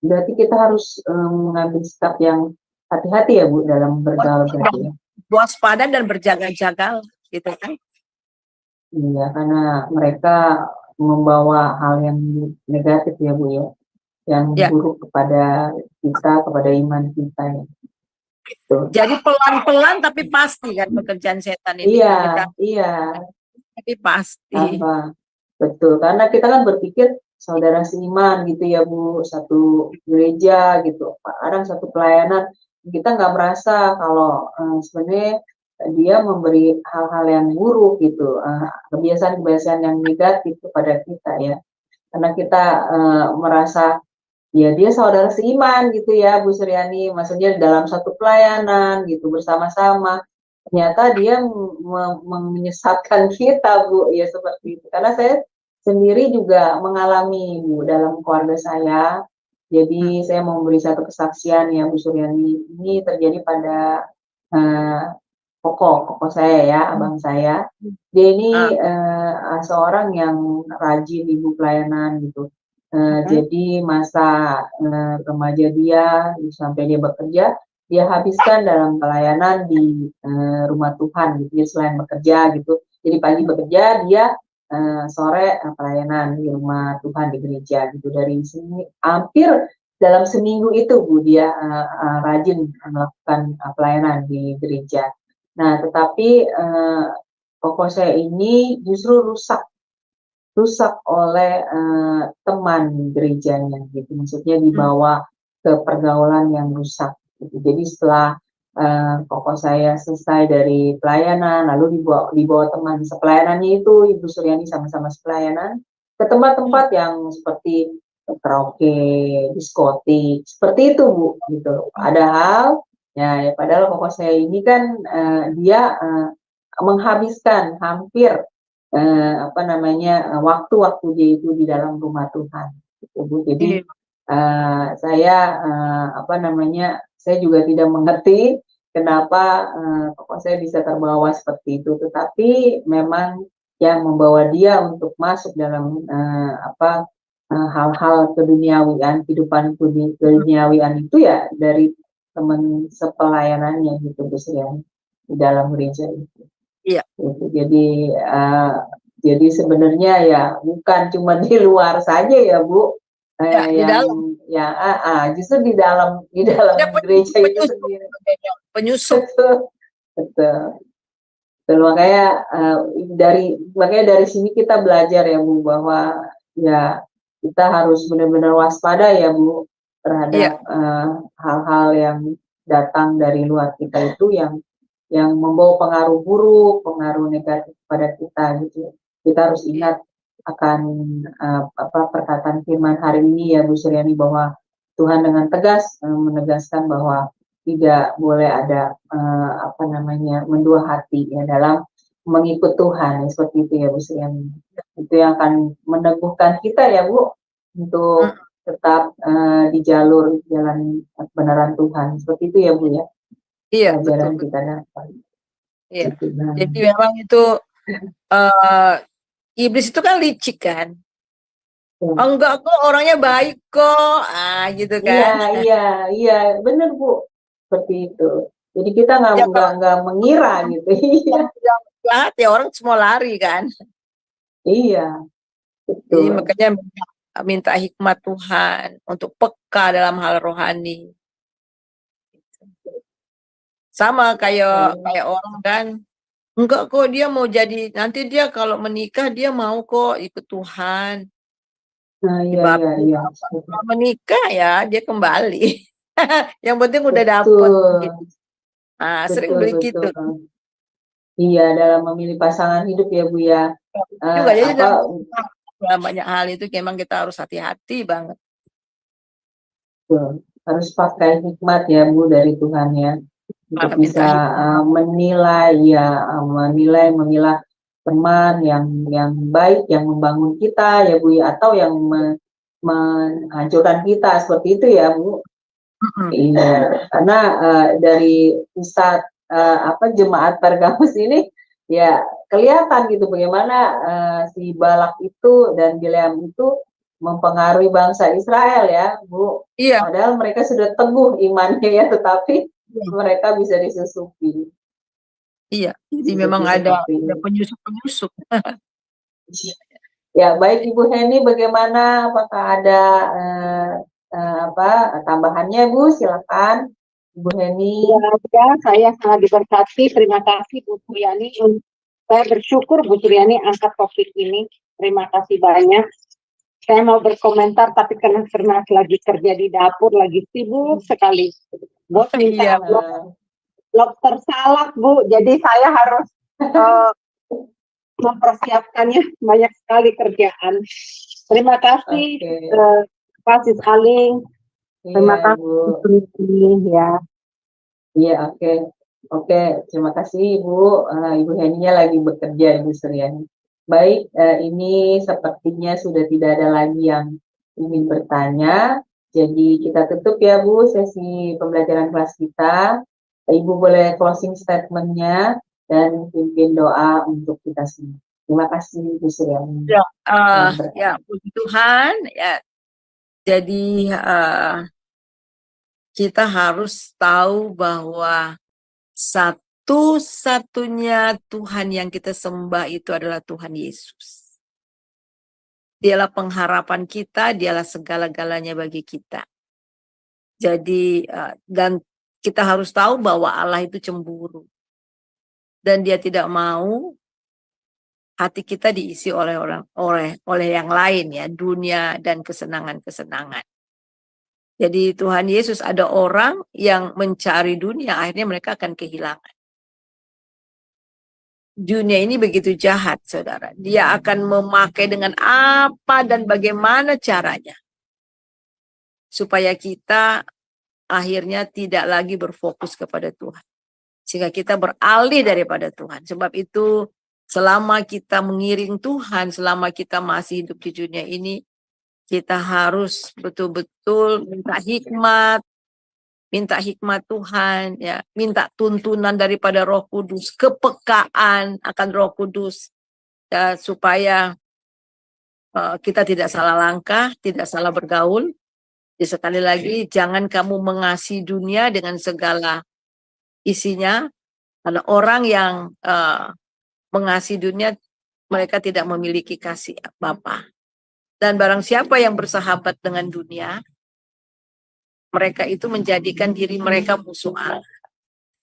berarti kita harus mengambil sikap yang hati-hati ya Bu dalam bergaul berarti ya. Waspada dan berjaga-jaga gitu kan. Iya, karena mereka membawa hal yang negatif ya Bu ya, yang Ya. buruk kepada kita, kepada iman kita ya. Betul. Jadi pelan-pelan tapi pasti kan pekerjaan setan ini. Iya, Kita iya, tapi pasti. apa betul. Karena kita kan berpikir saudara seiman gitu ya Bu, satu gereja gitu, kadang satu pelayanan, kita nggak merasa kalau sebenarnya dia memberi hal-hal yang buruk gitu, kebiasaan-kebiasaan yang negatif kepada kita ya. Karena kita merasa ya dia saudara seiman gitu ya Bu Suryani, maksudnya dalam satu pelayanan gitu bersama-sama. Ternyata dia menyesatkan kita Bu, ya seperti itu. Karena saya sendiri juga mengalami Bu dalam keluarga saya. Jadi saya mau memberi satu kesaksian ya Bu Suryani. Ini terjadi pada koko saya ya, abang saya. Dia ini seorang yang rajin ibu pelayanan gitu. Jadi masa remaja dia sampai dia bekerja, dia habiskan dalam pelayanan di rumah Tuhan gitu. Dia selain bekerja gitu. Jadi pagi bekerja, dia sore pelayanan di rumah Tuhan di gereja gitu. Dari sini hampir dalam seminggu itu Bu dia rajin melakukan pelayanan di gereja. Nah, tetapi koko saya ini justru rusak oleh teman gerejanya gitu. Maksudnya dibawa ke pergaulan yang rusak gitu. Jadi setelah koko saya selesai dari pelayanan, lalu dibawa teman sepelayanannya itu, Ibu Suryani sama-sama sepelayanan ke tempat-tempat yang seperti karaoke, diskotik, seperti itu Bu gitu. Padahal padahal koko saya ini kan dia menghabiskan hampir waktu-waktu dia itu di dalam rumah Tuhan gitu, Bu. Jadi saya saya juga tidak mengerti kenapa koko saya bisa terbawa seperti itu, tetapi memang yang membawa dia untuk masuk dalam hal-hal keduniawian, kehidupan keduniawian itu ya dari teman sepelayanannya gitu, Bu Suryani, di dalam gereja itu. Iya. Gitu. Jadi sebenarnya ya bukan cuma di luar saja ya Bu, di dalam. justru di dalam gereja itu sendiri. Penyusup. Betul. Makanya dari sini kita belajar ya Bu, bahwa ya kita harus benar-benar waspada ya Bu terhadap hal-hal yang datang dari luar kita itu yang membawa pengaruh buruk, pengaruh negatif pada kita gitu. Kita harus ingat akan perkataan firman hari ini ya Bu Suryani, bahwa Tuhan dengan tegas menegaskan bahwa tidak boleh ada mendua hati ya dalam mengikut Tuhan, seperti itu ya Bu Suryani. Itu yang akan meneguhkan kita ya Bu untuk tetap di jalan kebenaran Tuhan, seperti itu ya Bu ya. Iya, Pelajaran betul. kita dapat. Iya. Gitu, Jadi memang itu iblis itu kan licik kan. Enggak kok, orangnya baik kok, gitu kan. Iya, bener Bu, seperti itu. Jadi kita nggak mengira gitu. Iya. Yang jahat ya orang semua lari kan. Iya, betul. Jadi makanya minta hikmat Tuhan untuk peka dalam hal rohani. Sama kayak orang kan, enggak kok dia mau jadi, nanti dia kalau menikah dia mau kok ikut Tuhan. Nah, iya. Kalau menikah ya dia kembali. Yang penting udah dapet. Sering begitu. Iya, dalam memilih pasangan hidup ya Bu ya. Juga jadi dalam banyak hal itu memang kita harus hati-hati banget. Harus pakai hikmat ya Bu dari Tuhan ya, untuk bisa memilah teman yang baik, yang membangun kita ya Bu ya, atau yang menghancurkan kita, seperti itu ya Bu. Iya, karena dari kisah jemaat Pergamus ini ya kelihatan gitu bagaimana si Balak itu dan Bileam itu mempengaruhi bangsa Israel ya Bu. Iya. Padahal mereka sudah teguh imannya ya, tetapi mereka bisa disusupi. Iya, jadi memang ada penyusup-penyusup. Ya, baik Ibu Heni, bagaimana? Apakah ada tambahannya Bu? Silakan Ibu Heni. Ya, saya sangat diberkati. Terima kasih Bu Suryani. Saya bersyukur Bu Suryani angkat topik ini. Terima kasih banyak. Saya mau berkomentar, tapi karena lagi kerja di dapur, lagi sibuk sekali. Bos minta lobster salad Bu, jadi saya harus mempersiapkannya, banyak sekali kerjaan. Terima kasih, kasih sekali. Terima kasih ya. Iya, oke. Terima kasih Ibu. Ibu Heninya lagi bekerja, Ibu Suryani. Baik, ini sepertinya sudah tidak ada lagi yang ingin bertanya. Jadi kita tutup ya Bu sesi pembelajaran kelas kita. Ibu boleh closing statement-nya dan pimpin doa untuk kita semua. Terima kasih Bu Suryani. Ya, puji Tuhan ya. Jadi kita harus tahu bahwa satu-satunya Tuhan yang kita sembah itu adalah Tuhan Yesus. Dialah pengharapan kita, dialah segala-galanya bagi kita. Jadi dan kita harus tahu bahwa Allah itu cemburu dan Dia tidak mau hati kita diisi oleh oleh yang lain ya, dunia dan kesenangan-kesenangan. Jadi Tuhan Yesus, ada orang yang mencari dunia, akhirnya mereka akan kehilangan. Dunia ini begitu jahat, saudara. Dia akan memakai dengan apa dan bagaimana caranya supaya kita akhirnya tidak lagi berfokus kepada Tuhan, sehingga kita beralih daripada Tuhan. Sebab itu selama kita mengiring Tuhan, selama kita masih hidup di dunia ini, kita harus betul-betul minta hikmat Tuhan, ya, minta tuntunan daripada Roh Kudus, kepekaan akan Roh Kudus, ya, supaya kita tidak salah langkah, tidak salah bergaul. Jadi sekali lagi, jangan kamu mengasihi dunia dengan segala isinya, karena orang yang mengasihi dunia, mereka tidak memiliki kasih Bapa. Dan barang siapa yang bersahabat dengan dunia, mereka itu menjadikan diri mereka musuh Allah.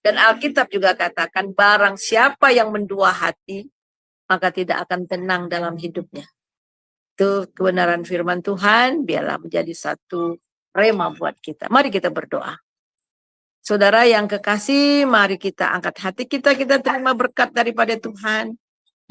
Dan Alkitab juga katakan, barang siapa yang mendua hati, maka tidak akan tenang dalam hidupnya. Itu kebenaran firman Tuhan, biarlah menjadi satu rema buat kita. Mari kita berdoa. Saudara yang kekasih, mari kita angkat hati kita terima berkat daripada Tuhan.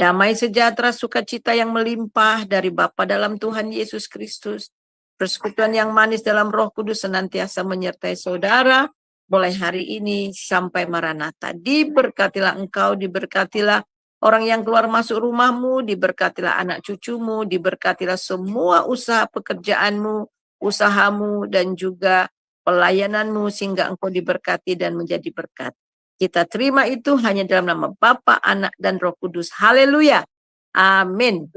Damai sejahtera, sukacita yang melimpah dari Bapa dalam Tuhan Yesus Kristus. Persekutuan yang manis dalam Roh Kudus senantiasa menyertai saudara mulai hari ini sampai Maranatha. Diberkatilah engkau, diberkatilah orang yang keluar masuk rumahmu, diberkatilah anak cucumu, diberkatilah semua usaha pekerjaanmu, usahamu, dan juga pelayananmu, sehingga engkau diberkati dan menjadi berkat. Kita terima itu hanya dalam nama Bapa, Anak, dan Roh Kudus. Haleluya. Amin.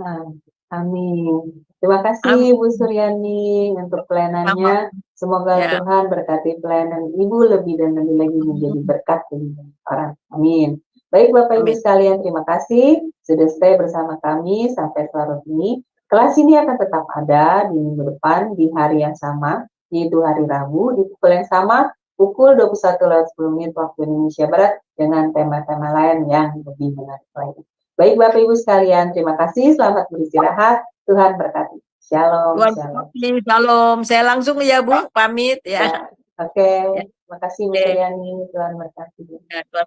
Amin. Terima kasih Bu Suryani untuk pelayanannya. Semoga Tuhan berkati pelayanan Ibu lebih dan lebih lagi menjadi berkat bagi orang. Amin. Baik Bapak Ibu sekalian, terima kasih sudah stay bersama kami sampai larut ini. Kelas ini akan tetap ada di minggu depan di hari yang sama, yaitu hari Rabu di pukul yang sama, pukul 21:10 waktu Indonesia Barat, dengan tema-tema lain yang lebih menarik lagi. Baik Bapak Ibu sekalian, terima kasih, selamat beristirahat, Tuhan berkati. Shalom. Shalom. Saya langsung ya Bu, pamit ya. Oke. Terima kasih Bu Suryani, Tuhan berkati. Ya, Tuhan